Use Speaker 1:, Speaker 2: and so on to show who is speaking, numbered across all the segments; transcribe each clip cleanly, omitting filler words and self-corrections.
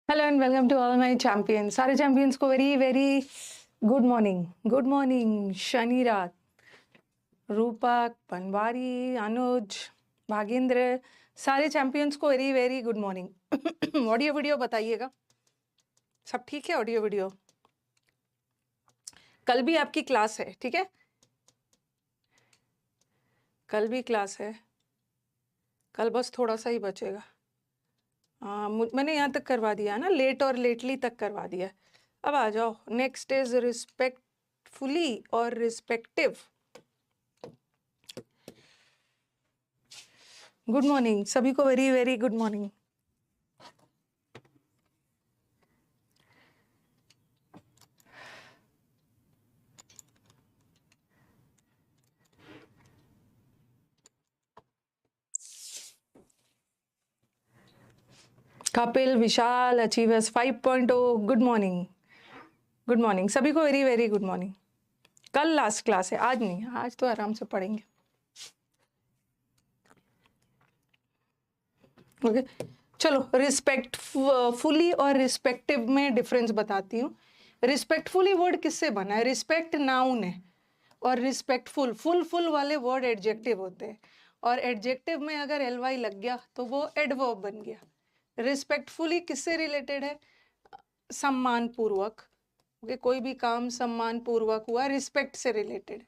Speaker 1: Hello and welcome to all my champions. सारे champions को very very good morning. Good morning शनि रात, रूपक, पनवारी, अनुज, भागेंद्र, सारे चैंपियंस को very very good morning. Audio video बताइएगा, सब ठीक है? ऑडियो वीडियो कल भी आपकी क्लास है, ठीक है? कल भी क्लास है, कल बस थोड़ा सा ही बचेगा। मैंने यहाँ तक करवा दिया है ना, लेट और लेटली तक करवा दिया है। अब आ जाओ, नेक्स्ट इज रिस्पेक्टफुली और रिस्पेक्टिव। गुड मॉर्निंग सभी को, very very good morning. Kapil, Vishal, achievers 5.0, good morning. Good morning सभी को, वेरी वेरी गुड मॉर्निंग। कल लास्ट क्लास है, आज नहीं, आज तो आराम से पढ़ेंगे। ओके चलो, रिस्पेक्टफुली और रिस्पेक्टिव में डिफरेंस बताती हूँ। रिस्पेक्टफुली वर्ड किससे बना है? रिस्पेक्ट नाउन है और रिस्पेक्टफुल फुल वाले वर्ड एडजेक्टिव होते हैं, और एडजेक्टिव में अगर एलवाई लग गया तो वो एडवर्ब बन गया। रिस्पेक्टफुली किससे रिलेटेड है? सम्मान पूर्वक। ओके, कोई भी काम सम्मान पूर्वक हुआ, रिस्पेक्ट से रिलेटेड,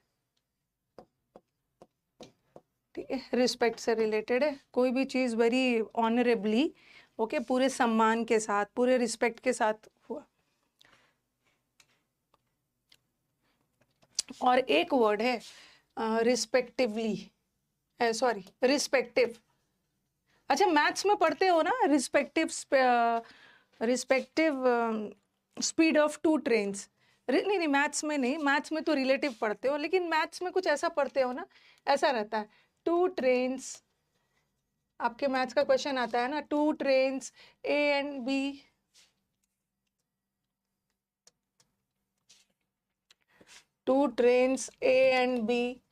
Speaker 1: ठीक है? रिस्पेक्ट से रिलेटेड है, कोई भी चीज वेरी ऑनरेबली, ओके, पूरे सम्मान के साथ, पूरे रिस्पेक्ट के साथ हुआ। और एक वर्ड है रिस्पेक्टिवली, सॉरी रिस्पेक्टिव। अच्छा, मैथ्स में पढ़ते हो ना, respective respective speed of two trains. नहीं नहीं, मैथ्स में नहीं, मैथ्स में तो रिलेटिव पढ़ते हो, लेकिन मैथ्स में कुछ ऐसा पढ़ते हो ना, ऐसा रहता है, टू ट्रेन्स। आपके मैथ्स का क्वेश्चन आता है ना, two trains A and B, two trains A and B,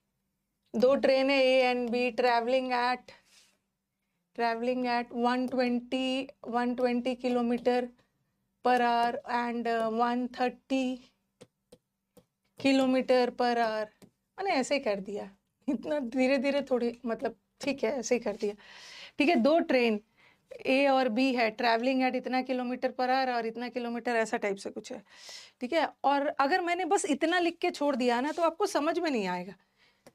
Speaker 1: दो ट्रेनें A and B travelling at 120 kilometre per hour and 130 kilometre per hour. मैंने ऐसे ही कर दिया, इतना धीरे धीरे थोड़ी, मतलब ठीक है, ऐसे ही कर दिया, ठीक है? दो ट्रेन ए और बी है, ट्रैवलिंग एट इतना किलोमीटर पर आवर और इतना किलोमीटर, ऐसा टाइप से कुछ है, ठीक है? और अगर मैंने बस इतना लिख के छोड़ दिया ना तो आपको समझ में नहीं आएगा।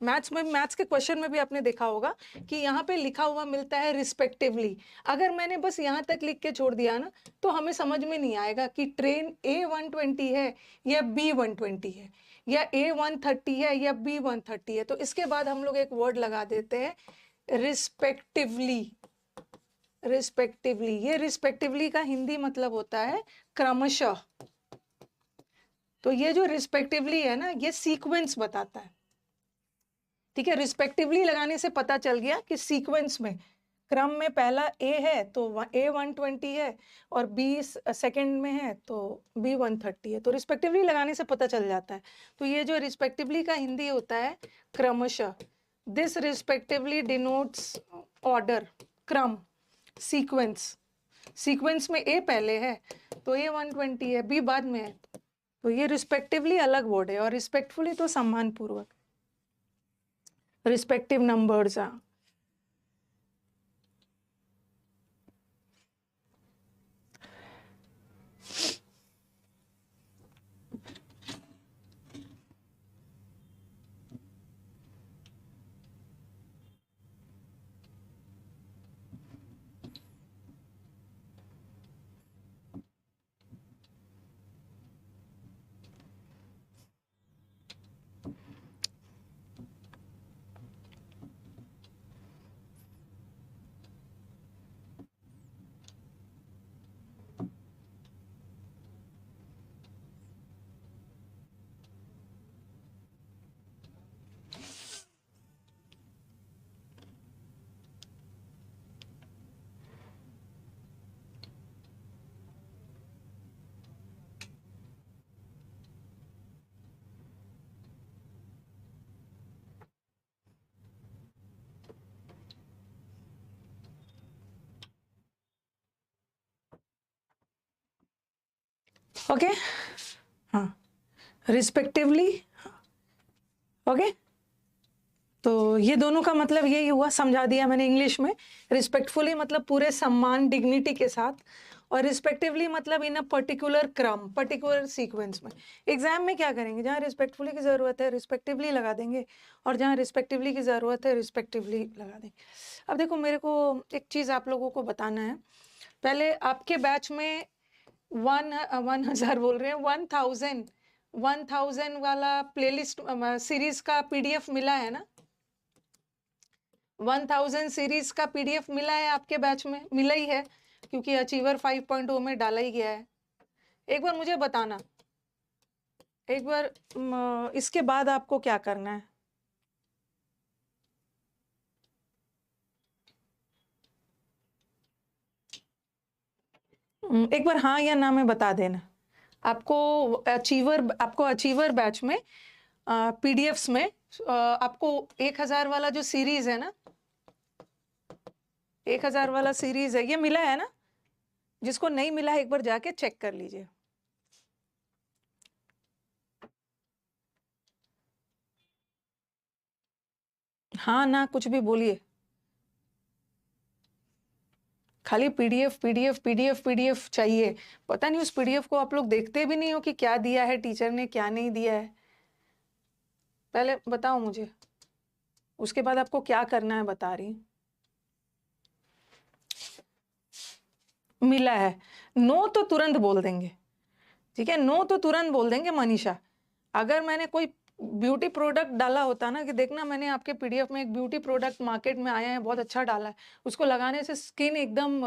Speaker 1: मैथ्स में, मैथ्स के क्वेश्चन में भी आपने देखा होगा कि यहाँ पे लिखा हुआ मिलता है रिस्पेक्टिवली। अगर मैंने बस यहाँ तक लिख के छोड़ दिया ना तो हमें समझ में नहीं आएगा कि ट्रेन A120 है या B120 है, या A130 है या B130 है। तो इसके बाद हम लोग एक वर्ड लगा देते हैं रिस्पेक्टिवली। रिस्पेक्टिवली, ये रिस्पेक्टिवली का हिंदी मतलब होता है क्रमशः। तो ये जो रिस्पेक्टिवली है ना, ये सीक्वेंस बताता है, ठीक है? रिस्पेक्टिवली लगाने से पता चल गया कि सीक्वेंस में, क्रम में पहला ए है तो A120 है, और बी सेकंड में है तो B130 है। तो रिस्पेक्टिवली लगाने से पता चल जाता है। तो ये जो रिस्पेक्टिवली का हिंदी होता है क्रमशः। दिस रिस्पेक्टिवली डिनोट्स ऑर्डर, क्रम, सीक्वेंस। सीक्वेंस में ए पहले है तो A120 है, बी बाद में है। तो ये रिस्पेक्टिवली अलग वर्ड है, और रिस्पेक्टफुली तो सम्मान पूर्वक, रिस्पेक्टिव नंबर्स are। ओके, हाँ, रिस्पेक्टिवली। ओके, तो ये दोनों का मतलब यही हुआ, समझा दिया मैंने इंग्लिश में। रिस्पेक्टफुली मतलब पूरे सम्मान, डिग्निटी के साथ, और रिस्पेक्टिवली मतलब इन अ पर्टिकुलर क्रम, पर्टिकुलर सीक्वेंस में। एग्जाम में क्या करेंगे, जहाँ रिस्पेक्टफुली की ज़रूरत है रिस्पेक्टिवली लगा देंगे, और जहाँ रिस्पेक्टिवली की ज़रूरत है रिस्पेक्टिवली लगा देंगे। अब देखो, मेरे को एक चीज़ आप लोगों को बताना है। पहले आपके बैच में 1000 बोल रहे हैं, 1000 वाला प्लेलिस्ट सीरीज का पीडीएफ मिला है ना? 1000 सीरीज का पीडीएफ मिला है आपके बैच में? मिला ही है, क्योंकि अचीवर 5.0 में डाला ही गया है। एक बार मुझे बताना, एक बार इसके बाद आपको क्या करना है। एक बार हाँ या ना में बता देना। आपको अचीवर बैच में पीडीएफ्स में आपको 1000 वाला जो सीरीज है ना, 1000 वाला सीरीज है, ये मिला है ना? जिसको नहीं मिला है एक बार जाके चेक कर लीजिए। हाँ ना कुछ भी बोलिए, खाली पीडीएफ पीडीएफ पीडीएफ पीडीएफ चाहिए। पता नहीं उस पीडीएफ को आप लोग देखते भी नहीं हो कि क्या दिया है टीचर ने, क्या नहीं दिया है। पहले बताओ मुझे, उसके बाद आपको क्या करना है बता रही। मिला है, नो तो तुरंत बोल देंगे, ठीक है? नो तो तुरंत बोल देंगे मनीषा। अगर मैंने कोई ब्यूटी प्रोडक्ट डाला होता ना, कि देखना मैंने आपके पीडीएफ में एक ब्यूटी प्रोडक्ट मार्केट में आया है, बहुत अच्छा डाला है, उसको लगाने से स्किन एकदम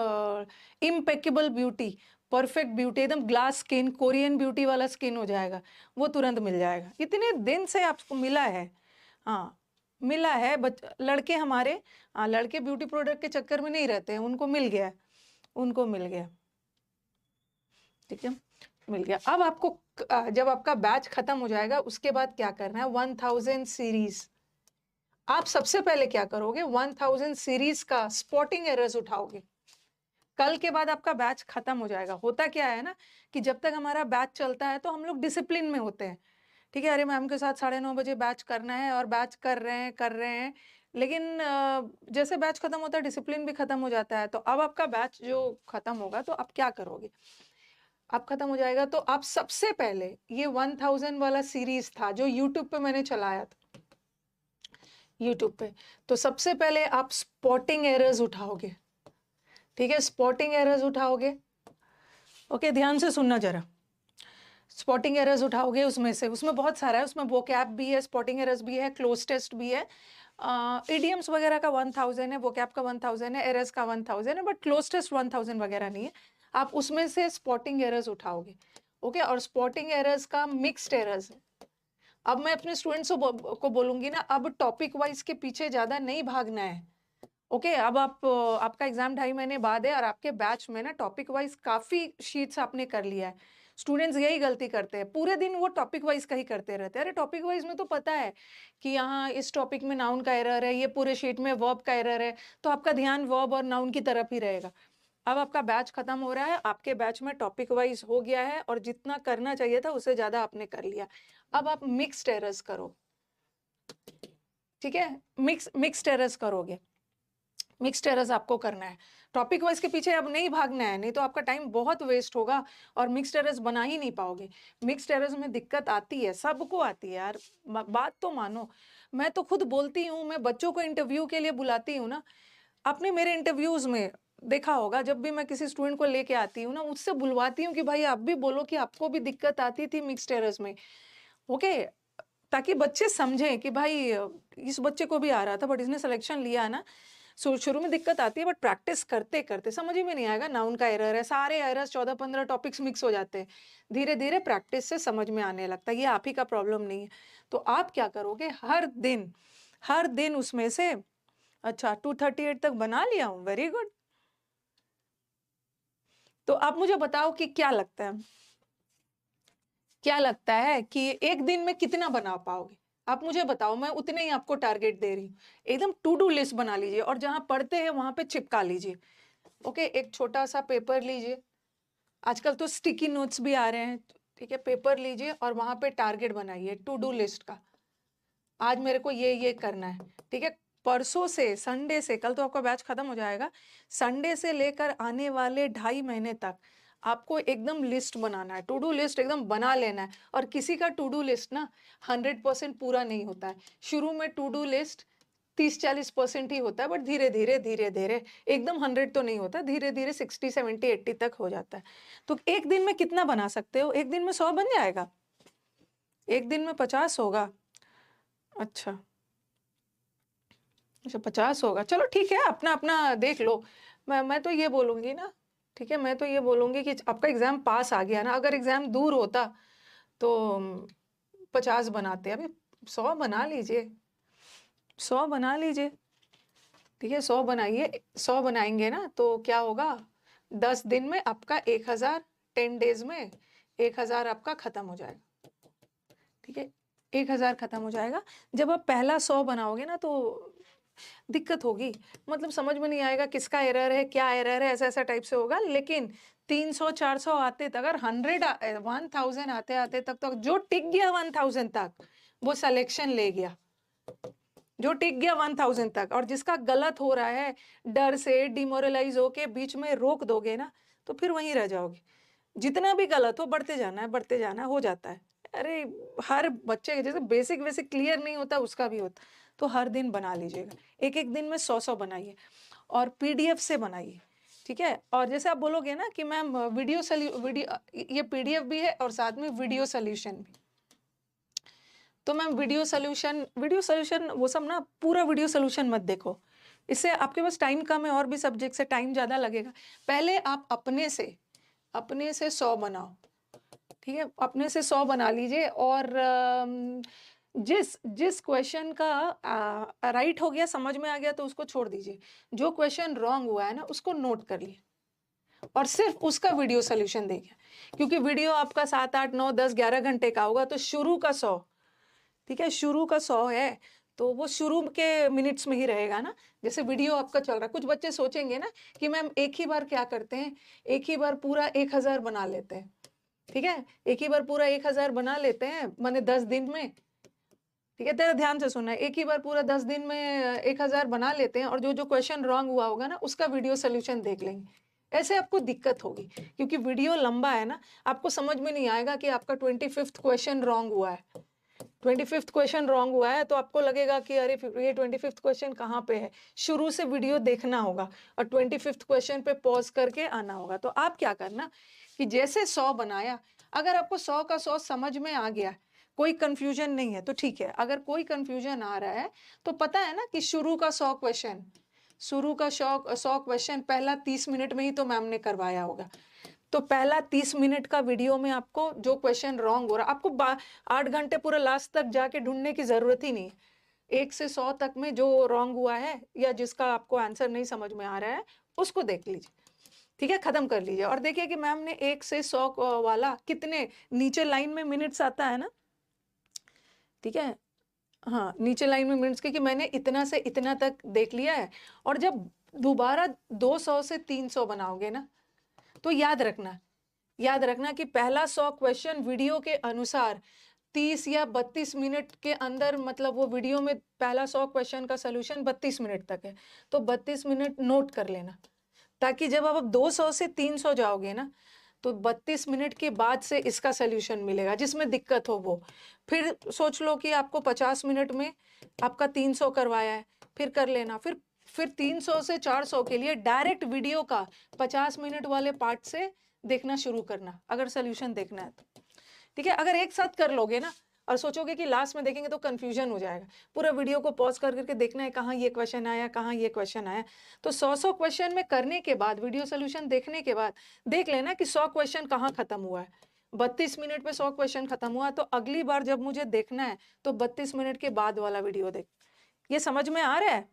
Speaker 1: इम्पेकेबल ब्यूटी, परफेक्ट ब्यूटी, एकदम ग्लास स्किन, कोरियन ब्यूटी वाला स्किन हो जाएगा, वो तुरंत मिल जाएगा। इतने दिन से आपको मिला है, हाँ मिला है। लड़के हमारे, लड़के ब्यूटी प्रोडक्ट के चक्कर में नहीं रहते हैं, उनको मिल गया, उनको मिल गया, ठीक है, मिल गया। अब आपको जब आपका बैच खत्म हो जाएगा उसके बाद क्या करना है, 1000 सीरीज। आप सबसे पहले क्या करोगे, 1000 सीरीज का स्पॉटिंग एरर्स उठाओगे। कल के बाद आपका बैच खत्म हो जाएगा। होता क्या है ना, कि जब तक हमारा बैच चलता है तो हम लोग डिसिप्लिन में होते हैं, ठीक है, अरे मैम के साथ 9:30 बजे बैच करना है, और बैच कर रहे हैं। लेकिन जैसे बैच खत्म होता है डिसिप्लिन भी खत्म हो जाता है। तो अब आपका बैच जो खत्म होगा तो आप क्या करोगे, आप खत्म हो जाएगा तो आप सबसे पहले ये 1000 वाला सीरीज था जो यूट्यूब पे मैंने चलाया था, यूट्यूब पे, तो सबसे पहले आप स्पॉटिंग एरर्स उठाओगे, ठीक है, स्पॉटिंग एरर्स उठाओगे। ओके, ध्यान से सुनना जरा। स्पॉटिंग एरर्स उठाओगे, उसमें से, उसमें बहुत सारा है, उसमें वोकैब भी है, स्पॉटिंग एरर्स भी है, क्लोज टेस्ट भी है, इडियम्स वगैरह का 1000 है, वोकैब का 1000 है, एरर्स का 1000 है, बट क्लोज टेस्ट 1000 वगैरह नहीं है। आप उसमें से स्पॉटिंग एरर्स उठाओगे, ओके, और स्पॉटिंग एरर्स का मिक्स्ड एरर्स है। अब मैं अपने स्टूडेंट्स को बोलूंगी ना, अब टॉपिक वाइज के पीछे ज्यादा नहीं भागना है, ओके। अब आपका एग्जाम 2.5 महीने बाद है, और आपके बैच में ना टॉपिक वाइज काफी शीट्स आपने कर लिया है। स्टूडेंट्स यही गलती करते हैं, पूरे दिन वो टॉपिक वाइज का ही करते रहते हैं। अरे टॉपिक वाइज में तो पता है कि यहाँ इस टॉपिक में नाउन का एरर है, ये पूरे शीट में वर्ब का एरर है, तो आपका ध्यान वर्ब और नाउन की तरफ ही रहेगा। अब आपका बैच खत्म हो रहा है, आपके बैच में टॉपिक वाइज हो गया है, और जितना करना चाहिए था उससे ज्यादा आपने कर लिया। अब आप मिक्स्ड एरर्स करो, ठीक है, मिक्स्ड एरर्स करोगे। मिक्स्ड एरर्स आपको करना है, टॉपिक वाइज के पीछे अब नहीं भागना है, नहीं तो आपका टाइम बहुत वेस्ट होगा और मिक्स्ड एरर्स बना ही नहीं पाओगे। मिक्स्ड एरर्स में दिक्कत आती है, सबको आती है यार, बात तो मानो। मैं तो खुद बोलती हूँ, मैं बच्चों को इंटरव्यू के लिए बुलाती हूँ ना, आपने मेरे इंटरव्यूज में देखा होगा, जब भी मैं किसी स्टूडेंट को लेके आती हूँ ना, उससे बुलवाती हूँ कि भाई आप भी बोलो कि आपको भी दिक्कत आती थी मिक्स्ड एरर्स में, ओके, ताकि बच्चे समझें कि भाई इस बच्चे को भी आ रहा था बट इसने सिलेक्शन लिया ना। शुरू में दिक्कत आती है, बट प्रैक्टिस करते करते समझ ही में नहीं आएगा। नाउन का एरर है, सारे एरर्स 14-15 टॉपिक्स मिक्स हो जाते हैं, धीरे धीरे प्रैक्टिस से समझ में आने लगता है। ये आप ही का प्रॉब्लम नहीं है। तो आप क्या करोगे, हर दिन उसमें से, अच्छा 238 तक बना लिया हूँ, वेरी गुड। तो आप मुझे बताओ कि क्या लगता है कि एक दिन में कितना बना पाओगे? आप मुझे बताओ, मैं उतने ही आपको टारगेट दे रही हूँ। एकदम टू डू लिस्ट बना लीजिए, और जहां पढ़ते हैं वहां पे चिपका लीजिए, ओके। एक छोटा सा पेपर लीजिए, आजकल तो स्टिकी नोट्स भी आ रहे हैं, ठीक है, पेपर लीजिए और वहां पे टारगेट बनाइए टू डू लिस्ट का, आज मेरे को ये करना है, ठीक है। परसों से, संडे से, कल तो आपका बैच खत्म हो जाएगा, संडे से लेकर आने वाले 2.5 महीने तक आपको एकदम लिस्ट बनाना है, टू डू लिस्ट एकदम बना लेना है। और किसी का टू डू लिस्ट ना 100% पूरा नहीं होता है, शुरू में टू डू लिस्ट 30-40% ही होता है, बट धीरे धीरे धीरे धीरे एकदम 100 तो नहीं होता, धीरे धीरे 60-70-80 तक हो जाता है। तो एक दिन में कितना बना सकते हो? एक दिन में 100 बन जाएगा, एक दिन में 50 होगा। अच्छा अच्छा 50 होगा, चलो ठीक है, अपना अपना देख लो। मैं तो ये बोलूंगी ना, ठीक है, मैं तो ये बोलूंगी कि आपका एग्जाम पास आ गया ना, अगर एग्जाम दूर होता तो 50 बनाते, अभी 100 बना लीजिए, 100 बना लीजिए, ठीक है, 100 बनाइए। 100 बनाएंगे ना तो क्या होगा, 10 दिन में आपका 1000, 10 डेज में 1000 आपका खत्म हो जाएगा, ठीक है, 1000 खत्म हो जाएगा। जब आप पहला 100 बनाओगे ना तो दिक्कत होगी, मतलब समझ में नहीं आएगा किसका एरर है, क्या एरर है, ऐसा ऐसा टाइप से होगा। लेकिन 300-400 आते तक, अगर 1000 आते आते तक, तो जो टिक गया 1000 तक वो सिलेक्शन ले गया, जो टिक गया 1000 तक। और जिसका गलत हो रहा है, डर से डिमोरलाइज होके बीच में रोक दोगे ना, तो फिर वहीं रह जाओगे। जितना भी गलत हो, बढ़ते जाना है, बढ़ते जाना हो जाता है। अरे हर बच्चे के जैसे बेसिक बेसिक क्लियर नहीं होता, उसका भी होता। तो हर दिन बना लीजिएगा, एक एक दिन में 100 बनाइए और पीडीएफ से बनाइए, ठीक है। और जैसे आप बोलोगे ना कि मैम वीडियो, ये पीडीएफ भी है और साथ में वीडियो सोल्यूशन भी, तो मैम वीडियो सोल्यूशन वो सब ना, पूरा वीडियो सोल्यूशन मत देखो, इससे आपके पास टाइम कम है और भी सब्जेक्ट से टाइम ज़्यादा लगेगा। पहले आप अपने से 100 बनाओ, ठीक है, अपने से 100 बना लीजिए। और जिस क्वेश्चन का राइट हो गया, समझ में आ गया, तो उसको छोड़ दीजिए। जो क्वेश्चन रॉन्ग हुआ है ना, उसको नोट कर लिए और सिर्फ उसका वीडियो सोल्यूशन देखिए, क्योंकि वीडियो आपका 7, 8, 9, 10, 11 घंटे का होगा, तो शुरू का 100, ठीक है, शुरू का 100 है तो वो शुरू के मिनट्स में ही रहेगा ना। जैसे वीडियो आपका चल रहा है, कुछ बच्चे सोचेंगे ना कि मैम एक ही बार क्या करते हैं, एक ही बार पूरा 1000 बना लेते हैं, ठीक है, एक ही बार पूरा 1000 बना लेते हैं, माने 10 दिन में, ठीक है, तेरा ध्यान से सुनना है, एक ही बार पूरा 10 दिन में 1000 बना लेते हैं और जो जो क्वेश्चन रॉन्ग हुआ होगा ना, उसका वीडियो सोल्यूशन देख लेंगे। ऐसे आपको दिक्कत होगी, क्योंकि वीडियो लंबा है ना, आपको समझ में नहीं आएगा कि आपका 25th क्वेश्चन रॉन्ग हुआ है, 25th क्वेश्चन रॉन्ग हुआ है, तो आपको लगेगा कि अरे ये 25th क्वेश्चन कहाँ पे है, शुरू से वीडियो देखना होगा और 25th क्वेश्चन पे पॉज करके आना होगा। तो आप क्या करना कि जैसे 100 बनाया, अगर आपको 100 का 100 समझ में आ गया, कोई कंफ्यूजन नहीं है तो ठीक है। अगर कोई कंफ्यूजन आ रहा है तो पता है ना कि शुरू का 100 क्वेश्चन पहला 30 मिनट में ही तो मैम ने करवाया होगा, तो पहला 30 मिनट का वीडियो में आपको जो क्वेश्चन रॉन्ग हो रहा, आपको 8 घंटे पूरा लास्ट तक जाके ढूंढने की जरूरत ही नहीं। 1 से 100 तक में जो रॉन्ग हुआ है या जिसका आपको आंसर नहीं समझ में आ रहा है, उसको देख लीजिए, ठीक है, खत्म कर लीजिए। और देखिए कि मैम ने 1 से 100 वाला कितने नीचे लाइन में मिनट्स आता है ना, ठीक है, हाँ, नीचे लाइन में मिनट्स की मैंने इतना से इतना तक देख लिया है। और जब दोबारा 200 से 300 बनाओगे ना, तो याद रखना कि पहला 100 क्वेश्चन वीडियो के अनुसार 30 या 32 मिनट के अंदर, मतलब वो वीडियो में पहला 100 क्वेश्चन का सोल्यूशन 32 मिनट तक है, तो 32 मिनट नोट कर लेना, ताकि जब आप 200 से 300 जाओगे ना, तो 32 मिनट के बाद से इसका सोल्यूशन मिलेगा, जिसमें दिक्कत हो वो। फिर सोच लो कि आपको 50 मिनट में आपका 300 करवाया है, फिर कर लेना। फिर 300 से 400 के लिए डायरेक्ट वीडियो का 50 मिनट वाले पार्ट से देखना शुरू करना, अगर सोल्यूशन देखना है तो, ठीक है। अगर एक साथ कर लोगे ना और सोचोगे कि लास्ट में देखेंगे तो कंफ्यूजन हो जाएगा, पूरा वीडियो को पॉज कर करके देखना है कहाँ ये क्वेश्चन आया, कहाँ ये क्वेश्चन आया। तो 100 क्वेश्चन में करने के बाद, वीडियो सोल्यूशन देखने के बाद देख लेना कि 100 क्वेश्चन कहाँ खत्म हुआ है। 32 मिनट में 100 क्वेश्चन खत्म हुआ, तो अगली बार जब मुझे देखना है तो 32 मिनट के बाद वाला वीडियो देख। ये समझ में आ रहा है?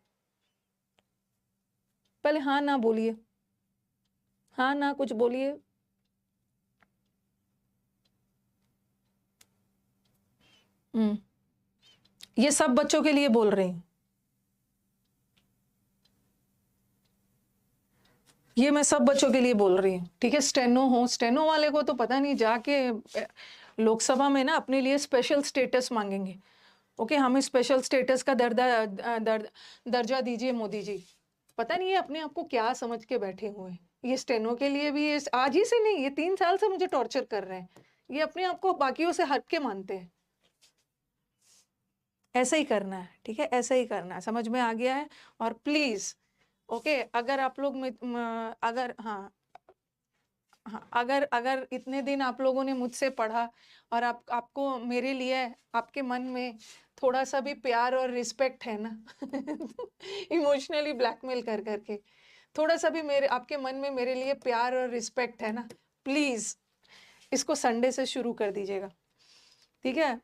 Speaker 1: पहले हाँ ना बोलिए, हाँ ना कुछ बोलिए। ये सब बच्चों के लिए बोल रही हूँ, ये मैं सब बच्चों के लिए बोल रही हूँ, ठीक है। स्टेनो हो, स्टेनो वाले को तो पता नहीं, जाके लोकसभा में ना अपने लिए स्पेशल स्टेटस मांगेंगे। ओके, हमें स्पेशल स्टेटस का दर्जा दीजिए मोदी जी। पता नहीं ये अपने आप को क्या समझ के बैठे हुए हैं। ये स्टेनो के लिए भी ये आज ही से नहीं, ये 3 साल से मुझे टॉर्चर कर रहे हैं। ये अपने आप को बाकियों से हट के मानते हैं। ऐसा ही करना है, ठीक है, ऐसा ही करना है। समझ में आ गया है? और प्लीज ओके, अगर आप लोग अगर हाँ हाँ, अगर अगर इतने दिन आप लोगों ने मुझसे पढ़ा और आपको मेरे लिए आपके मन में थोड़ा सा भी प्यार और रिस्पेक्ट है ना इमोशनली ब्लैकमेल कर करके थोड़ा सा भी मेरे आपके मन में मेरे लिए प्यार और रिस्पेक्ट है ना, प्लीज इसको संडे से शुरू कर दीजिएगा, ठीक है।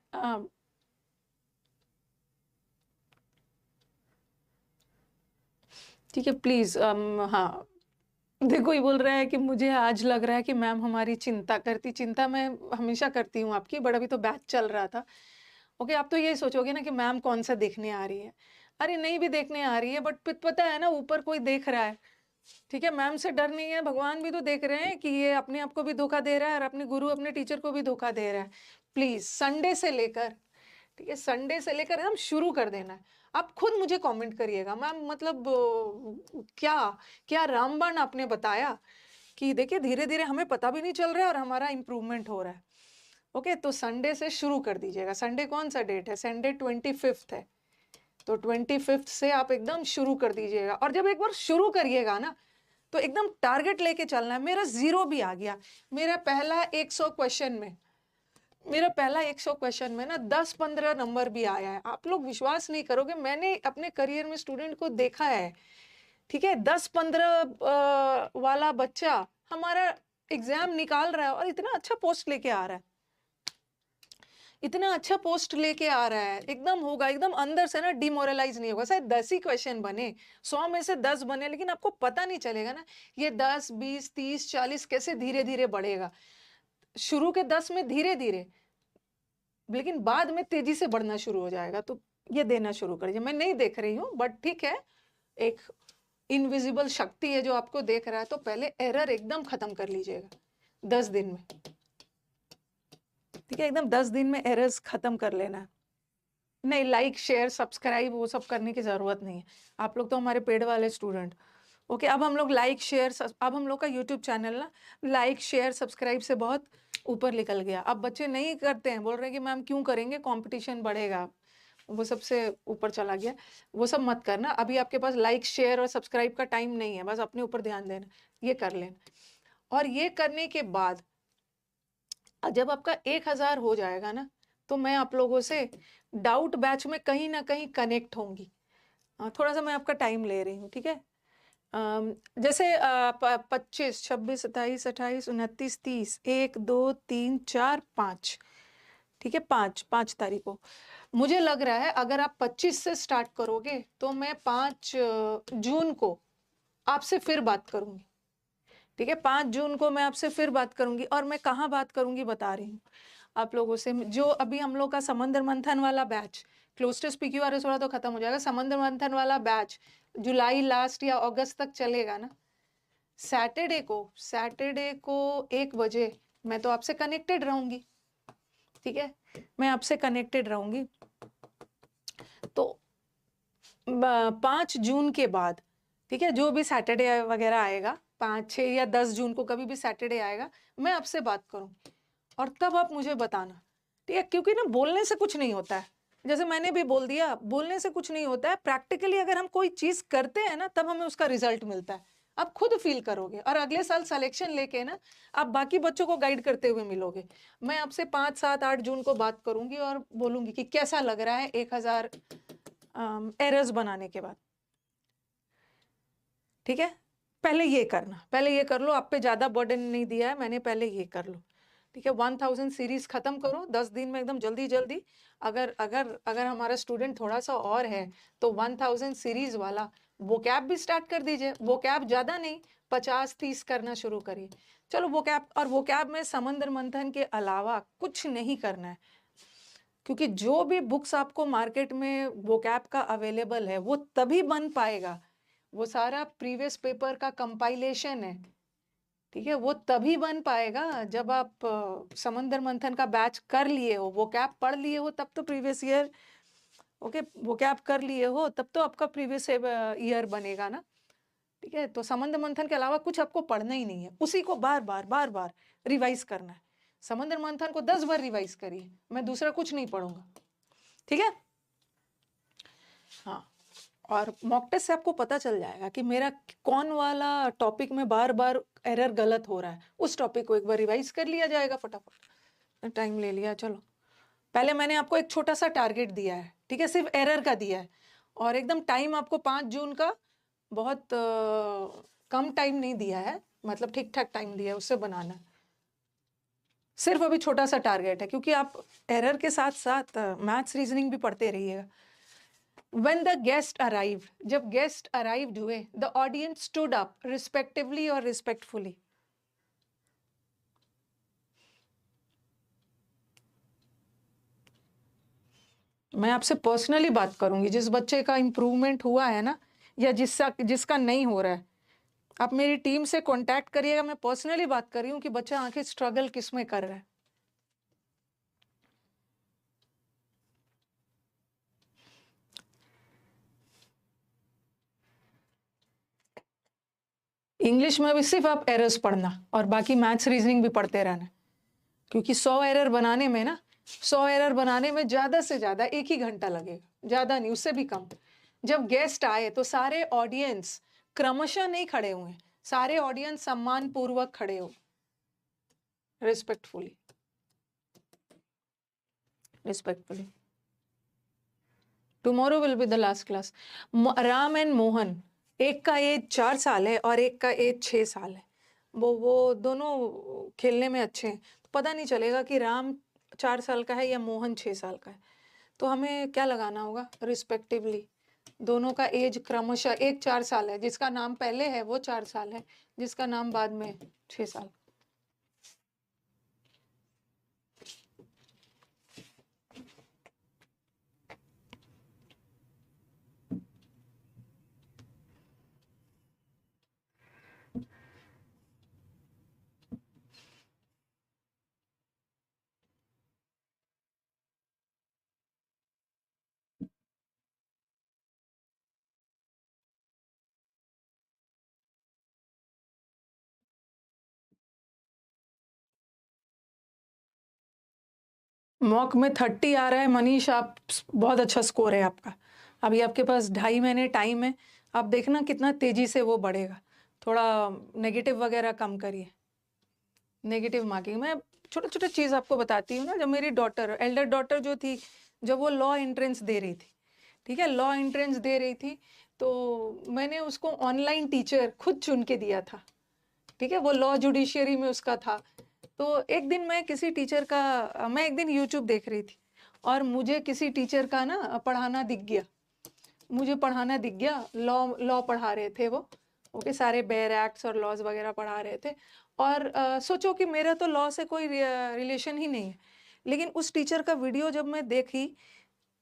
Speaker 1: ठीक है, प्लीज। हाँ, देखो ये बोल रहा है कि मुझे आज लग रहा है कि मैम हमारी चिंता करती। चिंता मैं हमेशा करती हूँ आपकी, बट अभी तो बैच चल रहा था। ओके, आप तो ये सोचोगे ना कि मैम कौन सा देखने आ रही है। अरे नहीं भी देखने आ रही है, बट पता है ना ऊपर कोई देख रहा है, ठीक है। मैम से डर नहीं है, भगवान भी तो देख रहे हैं कि ये अपने आप को भी धोखा दे रहा है और अपने गुरु अपने टीचर को भी धोखा दे रहा है। प्लीज संडे से लेकर, ठीक है, संडे से लेकर एकदम शुरू कर देना है। आप खुद मुझे कमेंट करिएगा, मैम मतलब क्या क्या रामबाण आपने बताया कि देखिए धीरे धीरे हमें पता भी नहीं चल रहा है और हमारा इंप्रूवमेंट हो रहा है। ओके, तो संडे से शुरू कर दीजिएगा। संडे कौन सा डेट है? संडे 25 है, तो 25 से आप एकदम शुरू कर दीजिएगा। और जब एक बार शुरू करिएगा ना तो एकदम टारगेट लेके चलना है। मेरा 0 भी आ गया, मेरा पहला 100 क्वेश्चन में, मेरा पहला 100 क्वेश्चन में ना 10-15 नंबर भी आया है। आप लोग विश्वास नहीं करोगे, मैंने अपने करियर में स्टूडेंट को देखा है, ठीक है, 10-15 वाला बच्चा हमारा एग्जाम निकाल रहा है और इतना अच्छा पोस्ट लेके आ रहा है, इतना अच्छा पोस्ट लेके आ रहा है, एकदम होगा, एकदम अंदर से ना डिमोरलाइज नहीं होगा। शायद 10 ही क्वेश्चन बने, 100 में से 10 बने, लेकिन आपको पता नहीं चलेगा ना ये 10, 20, 30, 40 कैसे धीरे धीरे बढ़ेगा। शुरू के 10 में धीरे धीरे, लेकिन बाद में तेजी से बढ़ना शुरू हो जाएगा। तो ये देना शुरू करिए। मैं नहीं देख रही हूँ, बट ठीक है, एक इनविजिबल शक्ति है जो आपको देख रहा है। तो पहले एरर एकदम खत्म कर लीजिएगा 10 दिन में, ठीक है, एकदम 10 दिन में एरर्स खत्म कर लेना। नहीं, लाइक शेयर सब्सक्राइब वो सब करने की जरूरत नहीं है, आप लोग तो हमारे पेड वाले स्टूडेंट। ओके, अब हम लोग लाइक शेयर, अब हम लोग का यूट्यूब चैनल ना लाइक शेयर सब्सक्राइब से बहुत ऊपर निकल गया। अब बच्चे नहीं करते हैं, बोल रहे हैं कि मैम क्यों करेंगे, कंपटीशन बढ़ेगा, वो सबसे ऊपर चला गया। वो सब मत करना, अभी आपके पास लाइक शेयर और सब्सक्राइब का टाइम नहीं है, बस अपने ऊपर ध्यान देना, ये कर लेना। और ये करने के बाद जब आपका 1000 हो जाएगा ना, तो मैं आप लोगों से डाउट बैच में कहीं ना कहीं कनेक्ट होंगी। थोड़ा सा मैं आपका टाइम ले रही हूँ, ठीक है। जैसे 25, 26, 27, 28, 29, 30, 1, 2, 3, 4, 5, ठीक है, 5 तारीख को मुझे लग रहा है अगर आप 25 से स्टार्ट करोगे तो मैं 5 जून को आपसे फिर बात करूंगी, ठीक है। 5 जून को मैं आपसे फिर बात करूंगी, और मैं कहाँ बात करूंगी बता रही हूँ आप लोगों से। जो अभी हम लोग का समंदर मंथन वाला बैच, क्लोस्टर्स PQRS वाला तो खत्म हो जाएगा, समंदर मंथन वाला बैच जुलाई लास्ट या अगस्त तक चलेगा ना। सैटरडे को 1 बजे मैं तो आपसे कनेक्टेड रहूंगी, ठीक है, मैं आपसे कनेक्टेड रहूंगी। तो 5 जून के बाद, ठीक है, जो भी सैटरडे वगैरह आएगा, 5, 6 या 10 जून को कभी भी सैटरडे आएगा, मैं आपसे बात करूंगी और तब आप मुझे बताना, ठीक है। क्योंकि ना बोलने से कुछ नहीं होता है, जैसे मैंने भी बोल दिया, बोलने से कुछ नहीं होता है। प्रैक्टिकली अगर हम कोई चीज करते हैं ना, तब हमें उसका रिजल्ट मिलता है। आप खुद फील करोगे और अगले साल सिलेक्शन लेके ना आप बाकी बच्चों को गाइड करते हुए मिलोगे। मैं आपसे 5, 7, 8 जून को बात करूंगी और बोलूंगी कि कैसा लग रहा है 1000 एरर्स बनाने के बाद, ठीक है। पहले ये करना, पहले ये कर लो, आप पे ज्यादा बर्डन नहीं दिया है मैंने, पहले ये कर लो, ठीक है। 1000 सीरीज खत्म करो 10 दिन में, एकदम जल्दी जल्दी। अगर अगर अगर हमारा स्टूडेंट थोड़ा सा और है तो 1000 सीरीज वाला वोकैब भी स्टार्ट कर दीजिए। वोकैब ज्यादा नहीं, 50-30 करना शुरू करिए। चलो वोकैब, और वोकैब में समंदर मंथन के अलावा कुछ नहीं करना है, क्योंकि जो भी बुक्स आपको मार्केट में वोकैब का अवेलेबल है वो तभी बन पाएगा, वो सारा प्रीवियस पेपर का कंपाइलेशन है, ठीक है। वो तभी बन पाएगा जब आप समंदर मंथन का बैच कर लिए हो, वो कैप पढ़ लिए हो, तब तो प्रीवियस ईयर, ओके, वो कैप कर लिए हो तब तो आपका प्रीवियस ईयर बनेगा ना, ठीक है। तो समंदर मंथन के अलावा कुछ आपको पढ़ना ही नहीं है, उसी को बार बार रिवाइज करना है। समंदर मंथन को 10 बार रिवाइज करिए, मैं दूसरा कुछ नहीं पढ़ूंगा, ठीक है। हाँ, और मॉक टेस्ट से आपको पता चल जाएगा कि मेरा कौन वाला टॉपिक में बार बार एरर गलत हो रहा है, उस टॉपिक को एक बार रिवाइज कर लिया जाएगा फटाफट। टाइम ले लिया, चलो। पहले मैंने आपको एक छोटा सा टारगेट दिया है, ठीक है, सिर्फ एरर का दिया है, और एकदम टाइम आपको 5 जून का बहुत कम टाइम नहीं दिया है, मतलब ठीक ठाक टाइम दिया है, उससे बनाना है। सिर्फ अभी छोटा सा टारगेट है, क्योंकि आप एरर के साथ साथ मैथ्स रीजनिंग भी पढ़ते रहिएगा। When the guest arrived, जब गेस्ट अराइव्ड हुए, the audience stood up respectively और respectfully. मैं आपसे पर्सनली बात करूंगी, जिस बच्चे का इम्प्रूवमेंट हुआ है ना, या जिसका नहीं हो रहा है, आप मेरी टीम से कांटेक्ट करिएगा। मैं पर्सनली बात कर रही हूँ कि बच्चा आखिर स्ट्रगल किस में कर रहा है। इंग्लिश में भी सिर्फ आप एरर्स पढ़ना और बाकी मैथ्स रीजनिंग भी पढ़ते रहना, क्योंकि 100 एरर बनाने में ना, 100 एरर बनाने में ज़्यादा से ज़्यादा 1 ही घंटा लगेगा, ज़्यादा नहीं, उससे भी कम। जब गेस्ट आए तो सारे ऑडियंस क्रमशः नहीं खड़े हुए, सारे ऑडियंस सम्मान पूर्वक खड़े हो, respectfully, respectfully. Tomorrow will be the last class. Ram and Mohan, एक का एज 4 साल है और एक का एज 6 साल है। वो दोनों खेलने में अच्छे हैं, तो पता नहीं चलेगा कि राम 4 साल का है या मोहन 6 साल का है। तो हमें क्या लगाना होगा, रिस्पेक्टिवली। दोनों का एज क्रमशः, एक 4 साल है, जिसका नाम पहले है वो 4 साल है, जिसका नाम बाद में 6 साल। मॉक में 30 आ रहा है मनीष, आप बहुत अच्छा स्कोर है आपका। अभी आपके पास 2.5 महीने टाइम है, आप देखना कितना तेजी से वो बढ़ेगा। थोड़ा नेगेटिव वगैरह कम करिए, नेगेटिव मार्किंग। मैं छोटा छोटा चीज़ आपको बताती हूँ ना। जब मेरी डॉटर, एल्डर डॉटर जो थी, जब वो लॉ एंट्रेंस दे रही थी, ठीक है, लॉ एंट्रेंस दे रही थी, तो मैंने उसको ऑनलाइन टीचर खुद चुन के दिया था, ठीक है। वो लॉ जुडिशियरी में उसका था। तो एक दिन मैं किसी टीचर का, मैं एक दिन यूट्यूब देख रही थी और मुझे किसी टीचर का ना पढ़ाना दिख गया, मुझे पढ़ाना दिख गया। लॉ पढ़ा रहे थे वो, ओके, सारे बेयर एक्ट्स और लॉज वगैरह पढ़ा रहे थे। और सोचो कि मेरा तो लॉ से कोई रिलेशन ही नहीं है, लेकिन उस टीचर का वीडियो जब मैं देखी,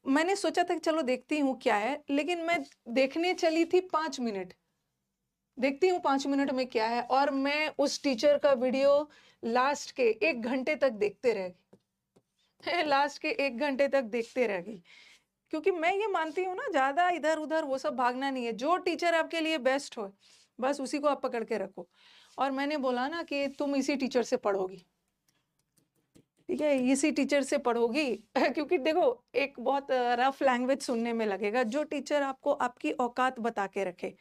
Speaker 1: मैंने सोचा था कि चलो देखती हूँ क्या है, लेकिन मैं देखने चली थी 5 मिनट, देखती हूँ 5 मिनट में क्या है, और मैं उस टीचर का वीडियो लास्ट के 1 घंटे तक देखते रह गई। लास्ट के 1 घंटे तक देखते रह गई, क्योंकि मैं ये मानती हूँ ना, ज्यादा इधर उधर वो सब भागना नहीं है। जो टीचर आपके लिए बेस्ट हो, बस उसी को आप पकड़ के रखो। और मैंने बोला ना कि तुम इसी टीचर से पढ़ोगी, ठीक है, इसी टीचर से पढ़ोगी। क्योंकि देखो, एक बहुत रफ लैंग्वेज सुनने में लगेगा, जो टीचर आपको आपकी औकात बता के रखे,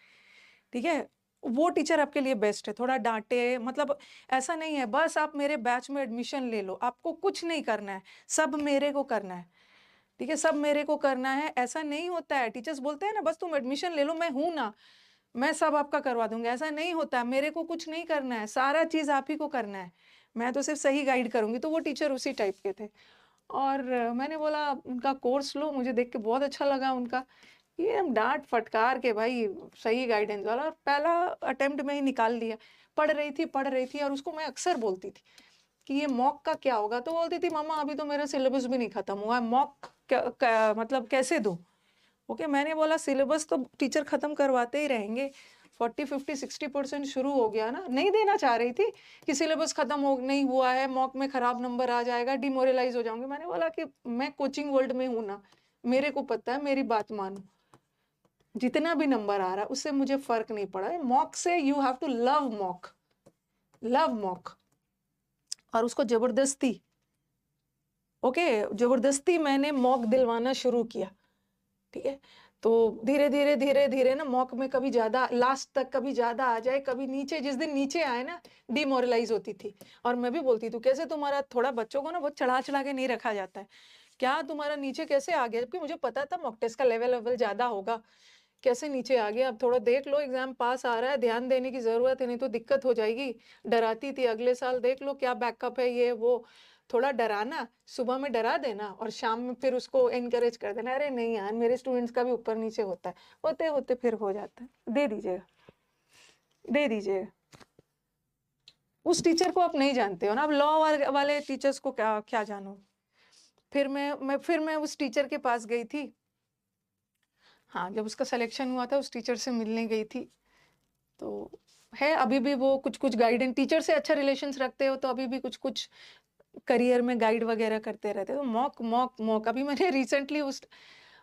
Speaker 1: ठीक है, वो टीचर आपके लिए बेस्ट है। थोड़ा डांटे, मतलब ऐसा नहीं है बस आप मेरे बैच में एडमिशन ले लो, आपको कुछ नहीं करना है, सब मेरे को करना है, ठीक है, सब मेरे को करना है, ऐसा नहीं होता है। टीचर्स बोलते हैं ना बस तुम एडमिशन ले लो, मैं हूं ना, मैं सब आपका करवा दूंगा, ऐसा नहीं होता। मेरे को कुछ नहीं करना है, सारा चीज आप ही को करना है, मैं तो सिर्फ सही गाइड करूंगी। तो वो टीचर उसी टाइप के थे। और मैंने बोला उनका कोर्स लो, मुझे देख के बहुत अच्छा लगा उनका, ये हम डांट फटकार के भाई सही गाइडेंस वाला, और पहला अटेम्प्ट में ही निकाल लिया। पढ़ रही थी और उसको मैं अक्सर बोलती थी कि ये मॉक का क्या होगा, तो बोलती थी मामा अभी तो मेरा सिलेबस भी नहीं खत्म हुआ है, मॉक मतलब कैसे दूं। ओके, मैंने बोला सिलेबस तो टीचर खत्म करवाते ही रहेंगे, 40 50 60% शुरू हो गया ना, नहीं देना चाह रही थी कि सिलेबस खत्म हो नहीं हुआ है, मॉक में खराब नंबर आ जाएगा, डिमोरलाइज हो जाऊंगी। मैंने बोला कि मैं कोचिंग वर्ल्ड में हूं ना, मेरे को पता है, मेरी बात मानो, जितना भी नंबर आ रहा है उससे मुझे फर्क नहीं पड़ा है। मॉक से you have to love mock, love mock, और उसको जबरदस्ती, ओके, जबरदस्ती मैंने मॉक दिलवाना शुरू किया, ठीक है। तो धीरे धीरे धीरे धीरे ना मॉक में कभी ज्यादा लास्ट तक, कभी ज्यादा आ जाए, कभी नीचे, जिस दिन नीचे आए ना डिमोरलाइज होती थी। और मैं भी बोलती थी कैसे तुम्हारा थोड़ा, बच्चों को ना बहुत चढ़ा चढ़ा के नहीं रखा जाता है, क्या तुम्हारा नीचे कैसे आ गया, जबकि मुझे पता था मॉक टेस्ट का लेवल ज्यादा होगा, कैसे नीचे आ गया। अब थोड़ा देख लो, एग्जाम पास आ रहा है, ध्यान देने की जरूरत है, नहीं तो दिक्कत हो जाएगी। डराती थी, अगले साल देख लो क्या बैकअप है, ये वो, थोड़ा डराना, सुबह में डरा देना और शाम में फिर उसको एनकरेज कर देना, अरे नहीं यार मेरे स्टूडेंट्स का भी ऊपर नीचे होता है, होते होते फिर हो जाता है, दे दीजिएगा, दे दीजिएगा। उस टीचर को आप नहीं जानते हो ना, अब लॉ वाले टीचर्स को क्या क्या जानो। फिर मैं उस टीचर के पास गई थी, हाँ, जब उसका सिलेक्शन हुआ था उस टीचर से मिलने गई थी। तो है अभी भी वो कुछ कुछ गाइडेंस, टीचर से अच्छा रिलेशंस रखते हो तो अभी भी कुछ कुछ करियर में गाइड वगैरह करते रहते। तो मॉक मॉक मॉक, अभी मैंने रिसेंटली उस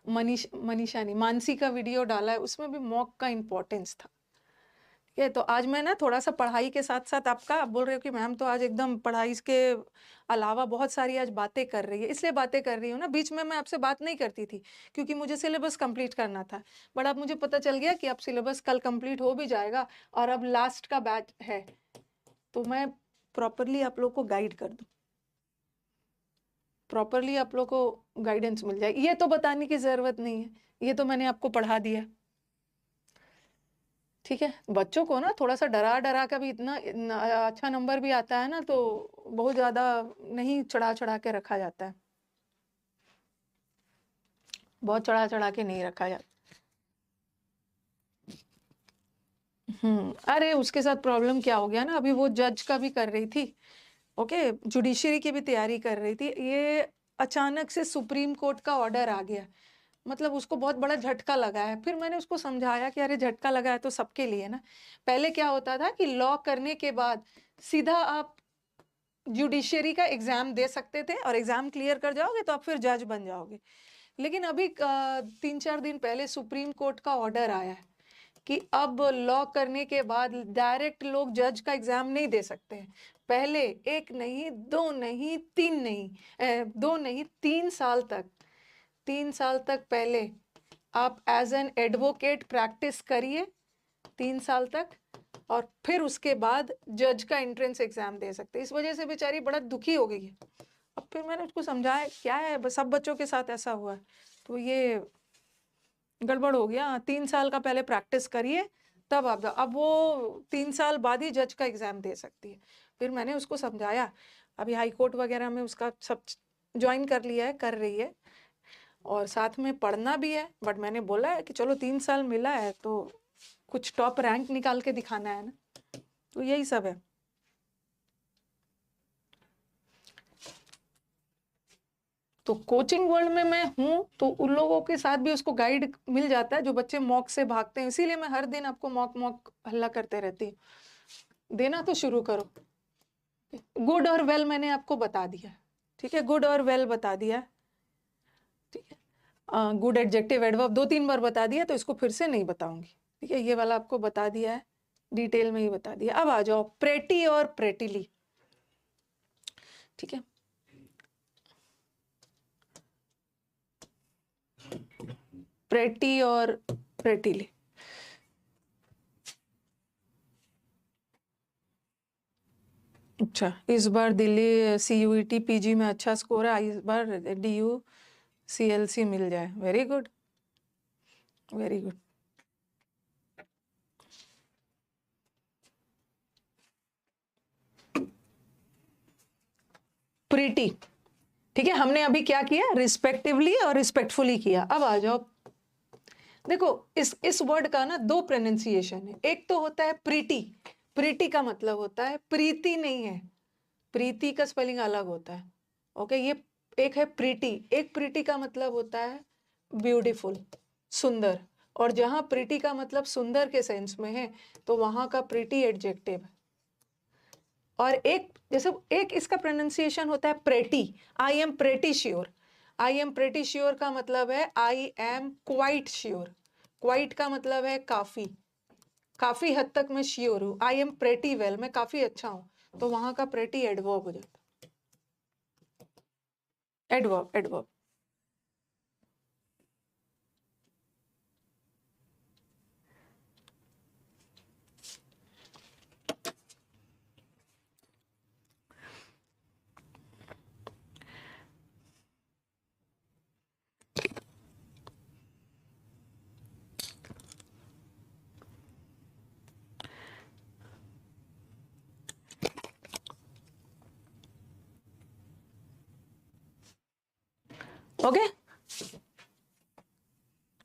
Speaker 1: मनीषा नहीं, मानसी का वीडियो डाला है, उसमें भी मॉक का इम्पोर्टेंस था। ठीक है, तो आज मैं ना थोड़ा सा पढ़ाई के साथ साथ, आपका आप बोल रहे हो कि मैम तो आज एकदम पढ़ाई के अलावा बहुत सारी आज बातें कर रही है, इसलिए बातें कर रही हूँ ना, बीच में मैं आपसे बात नहीं करती थी क्योंकि मुझे सिलेबस कंप्लीट करना था। बट अब मुझे पता चल गया कि अब सिलेबस कल कंप्लीट हो भी जाएगा और अब लास्ट का बैच है, तो मैं प्रॉपरली आप लोग को गाइड कर दूँ, प्रॉपरली आप लोग को गाइडेंस मिल जाएगी। ये तो बताने की जरूरत नहीं है, ये तो मैंने आपको पढ़ा दिया, ठीक है। बच्चों को ना थोड़ा सा डरा डरा का भी इतना अच्छा नंबर भी आता है ना, तो बहुत ज्यादा नहीं चढ़ा चढ़ा के रखा जाता है, बहुत चढ़ा चढ़ा के नहीं रखा जाता। अरे उसके साथ प्रॉब्लम क्या हो गया ना, अभी वो जज का भी कर रही थी, ओके, जुडिशरी की भी तैयारी कर रही थी, ये अचानक से सुप्रीम कोर्ट का ऑर्डर आ गया, मतलब उसको बहुत बड़ा झटका लगा है। फिर मैंने उसको समझाया कि अरे झटका लगा है तो सबके लिए ना, पहले क्या होता था कि लॉ करने के बाद सीधा आप जुडिशरी का एग्जाम दे सकते थे और एग्जाम क्लियर कर जाओगे तो आप फिर जज बन जाओगे। लेकिन अभी 3-4 दिन पहले सुप्रीम कोर्ट का ऑर्डर आया है कि अब लॉ करने के बाद डायरेक्ट लोग जज का एग्जाम नहीं दे सकते हैं। पहले 1 नहीं 2 नहीं 3 नहीं, 2 नहीं 3 साल तक, 3 साल तक पहले आप एज एन एडवोकेट प्रैक्टिस करिए 3 साल तक, और फिर उसके बाद जज का एंट्रेंस एग्जाम दे सकते। इस वजह से बेचारी बड़ा दुखी हो गई है। अब फिर मैंने उसको समझाया क्या है, सब बच्चों के साथ ऐसा हुआ है, तो ये गड़बड़ हो गया, 3 साल का पहले प्रैक्टिस करिए तब आप जाओ। अब वो 3 साल बाद ही जज का एग्जाम दे सकती है। फिर मैंने उसको समझाया, अभी हाई कोर्ट वगैरह में उसका सब ज्वाइन कर लिया है, कर रही है, और साथ में पढ़ना भी है। बट मैंने बोला है कि चलो 3 साल मिला है तो कुछ टॉप रैंक निकाल के दिखाना है ना, तो यही सब है। तो कोचिंग वर्ल्ड में मैं हूँ तो उन लोगों के साथ भी उसको गाइड मिल जाता है जो बच्चे मॉक से भागते हैं, इसीलिए मैं हर दिन आपको मॉक मॉक हल्ला करते रहती हूँ। देना तो शुरू करो। गुड और वेल मैंने आपको बता दिया, ठीक है, गुड और वेल बता दिया, ठीक है। गुड एडजेक्टिव एडवर्ब 2-3 बार बता दिया तो इसको फिर से नहीं बताऊंगी, ठीक है, ये वाला आपको बता दिया है, डिटेल में ही बता दिया। अब आ जाओ प्रेटी और प्रेटिली, ठीक है। प्रेटी और प्रेटिली, अच्छा, इस बार दिल्ली CUET PG में अच्छा स्कोर है, इस बार DU CLC मिल जाए, very good, very good. Pretty, ठीक है, हमने अभी क्या किया, रिस्पेक्टिवली और रिस्पेक्टफुली किया। अब आ जाओ, देखो इस वर्ड का ना 2 प्रोनाउंसिएशन है, एक तो होता है प्रीटी, प्रीटी का मतलब होता है प्रीति नहीं है, प्रीति का स्पेलिंग अलग होता है, ओके, ये एक है प्रीटी, एक प्रीटी का मतलब होता है ब्यूटीफुल, सुंदर, और जहां प्रिटी का मतलब सुंदर के सेंस में है तो वहां का प्रिटी एडजेक्टिव है। और एक जैसे एक इसका प्रोनाउंसिएशन होता है pretty, I am pretty sure. I am pretty sure का मतलब है I am quite sure. Quite का मतलब है काफी, काफी हद तक मैं श्योर हूं। आई एम प्रेटी वेल, मैं काफी अच्छा हूं, तो वहां का प्रेटी एडवर्ब हो जाता है। Adverb, adverb. Okay,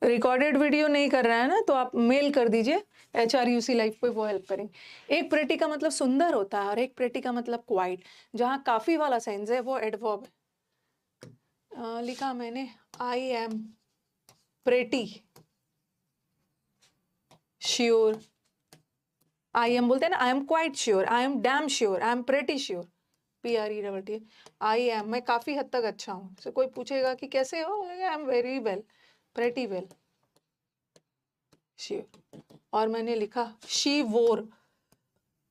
Speaker 1: recorded video नहीं कर रहा है ना, तो आप मेल कर दीजिए HRUC लाइफ पे, वो हेल्प करेंगे। एक प्रेटी का मतलब सुंदर होता है और एक प्रेटी का मतलब क्वाइट। जहां काफी वाला सेंस है वो एडवर्ब है। लिखा मैंने I am pretty sure. I am बोलते हैं ना, I am quite sure, I am damn sure, I am pretty sure, PRET। I am, मैं काफी हद तक अच्छा हूँ। तो कोई पूछेगा कि कैसे हो, I am very well, pretty well, sure. और मैंने लिखा शी वोर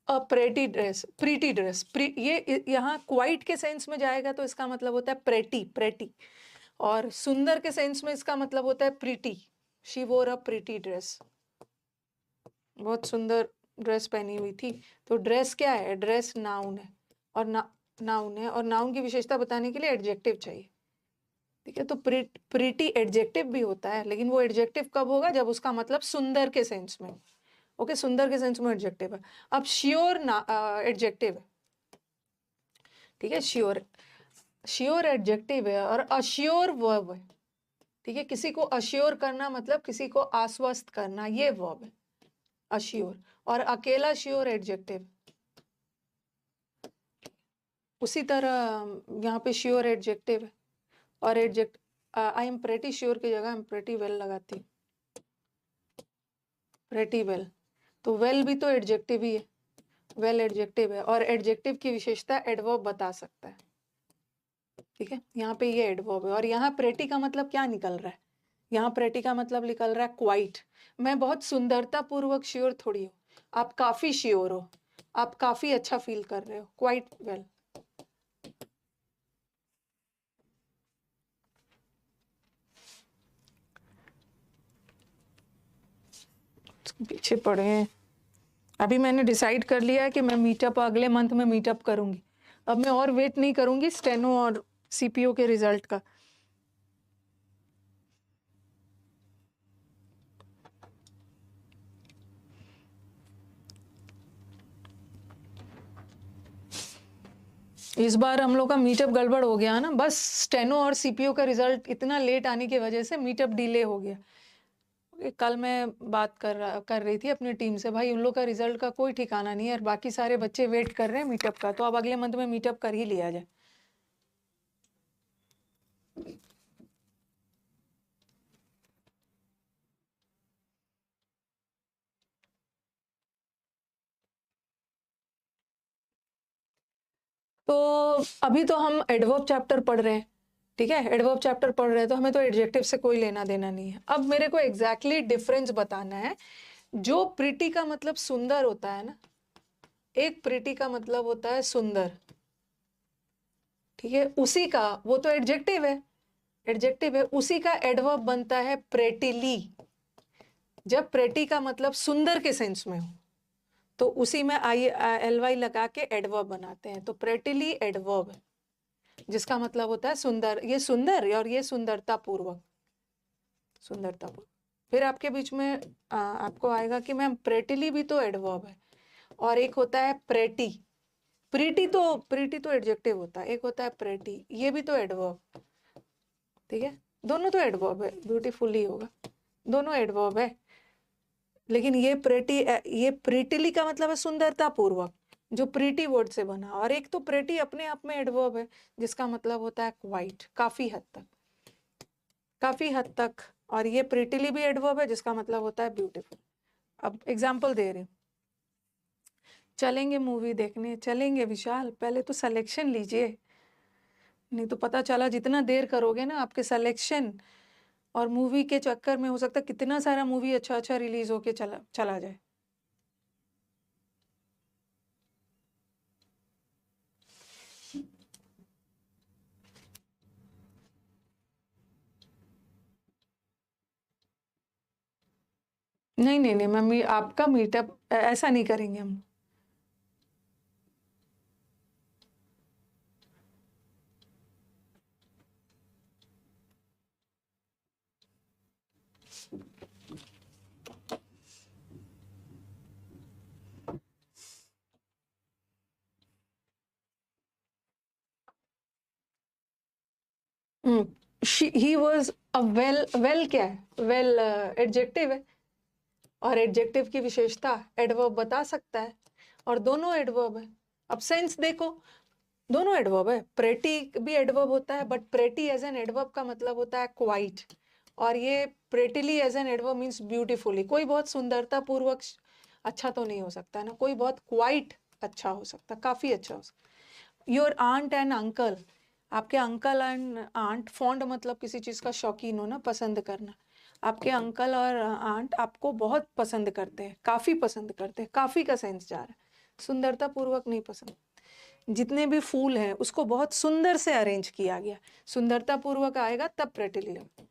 Speaker 1: a pretty dress, pretty dress. ये यहाँ क्वाइट के सेंस में जाएगा तो इसका मतलब होता है प्रेटी, प्रेटी। और सुंदर के सेंस में इसका मतलब होता है प्रीटी। शी वोर अ प्रीटी ड्रेस, बहुत सुंदर ड्रेस पहनी हुई थी। तो ड्रेस क्या है, ड्रेस नाउन है, और नाउन है, और नाउन की विशेषता बताने के लिए एडजेक्टिव चाहिए। ठीक है, तो प्रीटी एडजेक्टिव भी होता है, लेकिन वो एडजेक्टिव कब होगा, जब उसका मतलब सुंदर के सेंस में। ओके, सुंदर के सेंस में एडजेक्टिव है। अब श्योर एडजेक्टिव है, ठीक है, श्योर, श्योर एडजेक्टिव है, और अश्योर वर्ब है। ठीक है, किसी को अश्योर करना मतलब किसी को आश्वस्त करना, ये वर्ब है अश्योर। और अकेला श्योर एडजेक्टिव। उसी तरह यहाँ पे श्योर एडजेक्टिव है, और आई एम प्रेटी श्योर की जगह आई एम प्रेटी वेल लगाती हूँ, प्रेटी वेल। तो वेल भी तो एडजेक्टिव ही है, वेल एडजेक्टिव है, और एडजेक्टिव की विशेषता एडवर्ब बता सकता है। ठीक है, यहाँ पे ये एडवर्ब है। और यहाँ प्रेटी का मतलब क्या निकल रहा है, यहाँ प्रेटी का मतलब निकल रहा है क्वाइट। मैं बहुत सुंदरता पूर्वक श्योर थोड़ी हूँ, आप काफी श्योर हो, आप काफी अच्छा फील कर रहे हो, क्वाइट वेल। पीछे पड़े हैं। अभी मैंने डिसाइड कर लिया है कि मैं मीटअप अगले मंथ में मीटअप करूंगी। अब मैं और वेट नहीं करूंगी स्टेनो और CPO के रिजल्ट का। इस बार हम लोग का मीटअप गड़बड़ हो गया ना, बस स्टेनो और CPO का रिजल्ट इतना लेट आने की वजह से मीटअप डिले हो गया। कल मैं बात कर रही थी अपनी टीम से, भाई उन लोग का रिजल्ट का कोई ठिकाना नहीं है और बाकी सारे बच्चे वेट कर रहे हैं मीटअप का, तो अब अगले मंथ में मीटअप कर ही लिया जाए। तो अभी तो हम एडवर्ब चैप्टर पढ़ रहे हैं, ठीक है, एडवर्ब चैप्टर पढ़ रहे हैं, तो हमें तो एडजेक्टिव से कोई लेना देना नहीं है। अब मेरे को एग्जैक्टली डिफरेंस बताना है। जो प्रिटी का मतलब सुंदर होता है ना, एक प्रिटी का मतलब होता है सुंदर, ठीक है, उसी का, वो तो एडजेक्टिव है, एडजेक्टिव है, उसी का एडवर्ब बनता है प्रेटिली। जब प्रेटी का मतलब सुंदर के सेंस में हो तो उसी में ILY लगा के एडवर्ब बनाते हैं। तो प्रेटिली एडवर्ब है, जिसका मतलब होता है सुंदर, ये सुंदर और ये सुंदरता पूर्वक, सुंदरता पूर्वक। फिर आपके बीच में आपको आएगा कि मैम प्रेटिली भी तो एडवर्ब है, और एक होता है प्रेटी। प्रीटी तो एडजेक्टिव होता है, एक होता है प्रेटी, ये भी तो एडवर्ब। ठीक है, दोनों तो एडवर्ब है, ब्यूटीफुल ही होगा, दोनों एडवर्ब है। लेकिन ये प्रीटिली का मतलब है सुंदरता पूर्वक, जो प्रीटी वर्ड से बना, और एक तो प्रेटी अपने आप में एडवर्ब है जिसका मतलब होता है क्वाइट, काफी हद तक, काफी हद तक। और ये प्रिटिली भी एडवर्ब है जिसका मतलब होता है ब्यूटीफुल। अब एग्जाम्पल दे रही हूँ। चलेंगे मूवी देखने, चलेंगे विशाल, पहले तो सिलेक्शन लीजिए, नहीं तो पता चला जितना देर करोगे ना आपके सिलेक्शन और मूवी के चक्कर में हो सकता है कितना सारा मूवी अच्छा अच्छा रिलीज होके चला जाए। नहीं नहीं नहीं मम्मी, आपका मीटअप ऐसा नहीं करेंगे हम। ही वॉज अ वेल क्या है, वेल एडजेक्टिव है, और एडजेक्टिव की विशेषता एडवर्ब बता सकता है, और दोनों एडवर्ब है। अब सेंस देखो, दोनों एडवर्ब है। प्रेटी भी एडवर्ब होता है, but pretty as an adverb का मतलब होता है क्वाइट, और ये prettily as an adverb means beautifully. कोई बहुत सुंदरता पूर्वक अच्छा तो नहीं हो सकता है ना, कोई बहुत क्वाइट अच्छा हो सकता, काफी अच्छा हो सकता। योर आंट एंड अंकल, आपके अंकल एंड आंट, फॉन्ड मतलब किसी चीज का शौकीन होना, पसंद करना। आपके अंकल और आंट आपको बहुत पसंद करते हैं, काफी पसंद करते हैं, काफी का सेंस जा रहा है, सुंदरता पूर्वक नहीं पसंद। जितने भी फूल हैं उसको बहुत सुंदर से अरेंज किया गया, सुंदरता पूर्वक आएगा तब प्रेटिली लगेगा।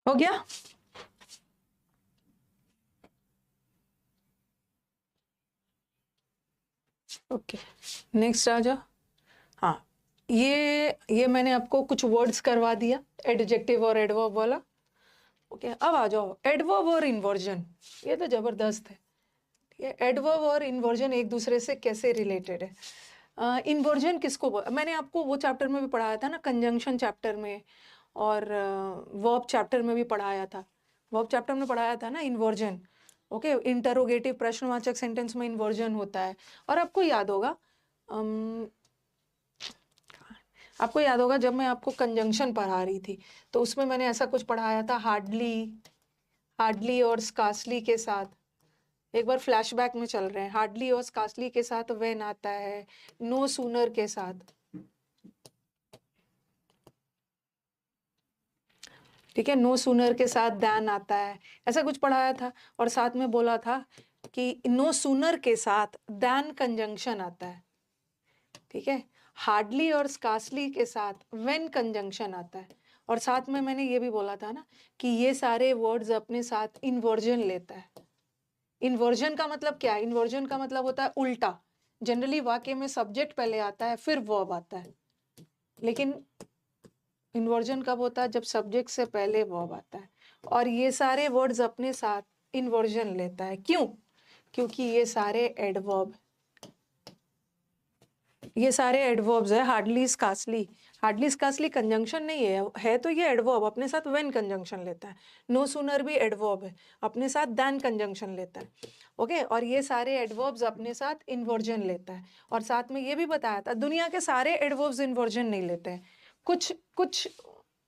Speaker 1: हो गया? ओके, नेक्स्ट आ जाओ। हाँ, ये मैंने आपको कुछ वर्ड्स करवा दिया, एडजेक्टिव और एडवर्ब वाला। ओके, अब आ जाओ एडवर्ब और इन्वर्जन। ये तो जबरदस्त है। ये एडवर्ब और इन्वर्जन एक दूसरे से कैसे रिलेटेड है। इन्वर्जन किसको मैंने आपको वो चैप्टर में भी पढ़ाया था ना, कंजंक्शन चैप्टर में, और वर्ब चैप्टर में भी पढ़ाया था। वर्ब चैप्टर में पढ़ाया था ना इन्वर्जन। ओके, इंटरोगेटिव प्रश्नवाचक सेंटेंस में इन्वर्जन होता है। और आपको याद होगा, आपको याद होगा जब मैं आपको कंजंक्शन पढ़ा रही थी तो उसमें मैंने ऐसा कुछ पढ़ाया था, हार्डली, हार्डली और स्कार्सली के साथ। एक बार फ्लैशबैक में चल रहे हैं। हार्डली और स्कार्सली के साथ व्हेन आता है, नो सूनर के साथ, ठीक है, नो सूनर के साथ दैन आता है, ऐसा कुछ पढ़ाया था। और साथ में बोला था कि नो सूनर के साथ दैन कंजंक्शन आता है, ठीक है। हार्डली और स्कार्सली के साथ व्हेन कंजंक्शन आता है। और साथ में मैंने ये भी बोला था ना कि ये सारे वर्ड्स अपने साथ इन्वर्जन लेता है। इन्वर्जन का मतलब क्या है? इन्वर्जन का मतलब होता है उल्टा। जनरली वाक्य में सब्जेक्ट पहले आता है फिर वर्ब आता है, लेकिन इन्वर्जन कब होता है? जब सब्जेक्ट से पहले वर्ब आता है। और ये सारे वर्ड्स अपने साथ इन्वर्जन लेता है। क्यों? क्योंकि ये सारे एडवर्ब, ये सारे एडवर्ब्स है। Hardly scarcely, hardly scarcely conjunction नहीं है तो ये एडवर्ब अपने साथ व्हेन कंजंक्शन लेता है। नो सूनर भी एडवर्ब है, अपने साथ दैन कंजंक्शन लेता है। ओके, और ये सारे एडवर्ब्स अपने साथ इन्वर्जन लेता है। और साथ में ये भी बताया था दुनिया के सारे एडवर्ब्स इन्वर्जन नहीं लेते हैं, कुछ कुछ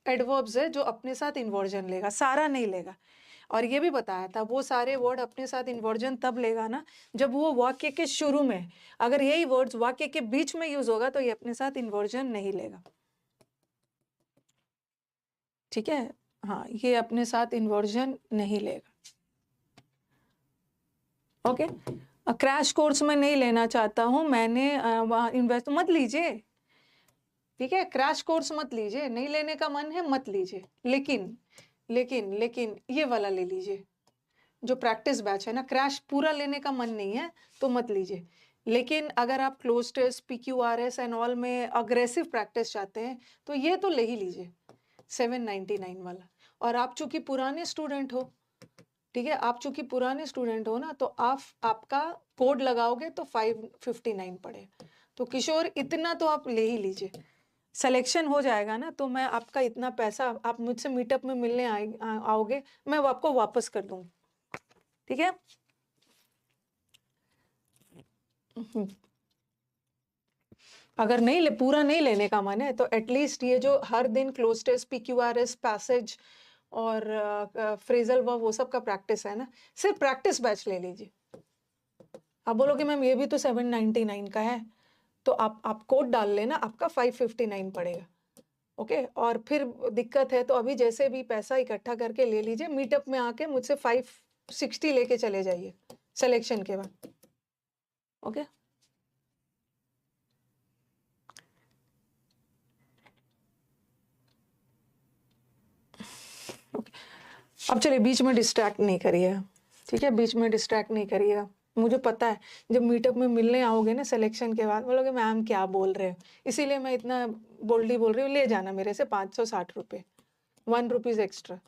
Speaker 1: एडवर्ब्स है जो अपने साथ इन्वर्जन लेगा, सारा नहीं लेगा। और ये भी बताया था वो सारे वर्ड अपने साथ इन्वर्जन तब लेगा ना जब वो वाक्य के शुरू में, अगर यही वर्ड्स वाक्य के बीच में यूज होगा तो ये अपने साथ इन्वर्जन नहीं लेगा। ठीक है, हाँ, ये अपने साथ इन्वर्जन नहीं लेगा। ओके, क्रैश कोर्स में नहीं लेना चाहता हूं, मैंने वहां इन्वेस्ट मत लीजिए। ठीक है, क्रैश कोर्स मत लीजिए, नहीं लेने का मन है मत लीजिए, लेकिन लेकिन लेकिन ये वाला ले लीजिए जो प्रैक्टिस बैच है ना। क्रैश पूरा लेने का मन नहीं है तो मत लीजिए, लेकिन अगर आप cloze test PQRS and all में अग्रेसिव प्रैक्टिस चाहते हैं तो ये तो ले ही लीजिए 799 वाला। और आप चूंकि पुराने स्टूडेंट हो, ठीक है, आप चूंकि पुराने स्टूडेंट हो ना, तो आपका कोड लगाओगे तो 559 पड़े। तो किशोर इतना तो आप ले ही लीजिए, सिलेक्शन हो जाएगा ना तो मैं आपका इतना पैसा, आप मुझसे मीटअप में मिलने आओगे, मैं आपको वापस कर दूंगी। ठीक है, अगर नहीं पूरा नहीं लेने का मन है तो एटलीस्ट ये जो हर दिन क्लोज टेस्ट PQRS पैसेज और फ्रेजल वर्ब वो सब का प्रैक्टिस है ना, सिर्फ प्रैक्टिस बैच ले लीजिए। आप बोलोगे मैम ये भी तो 799 का है, तो आप कोड डाल लेना, आपका 559 पड़ेगा। ओके, और फिर दिक्कत है तो अभी जैसे भी पैसा इकट्ठा करके ले लीजिए, मीटअप में आके मुझसे 560 लेके चले जाइए सिलेक्शन के बाद। ओके, अब चलिए, बीच में डिस्ट्रैक्ट नहीं करिएगा। ठीक है, बीच में डिस्ट्रैक्ट नहीं करिएगा। मुझे पता है जब मीटअप में मिलने आओगे ना सिलेक्शन के बाद बोलोगे मैम क्या बोल रहे हो, इसीलिए मैं इतना बोल्डली बोल रही हूँ, ले जाना मेरे से 560 रुपये, 1 रुपीज़ एक्स्ट्रा।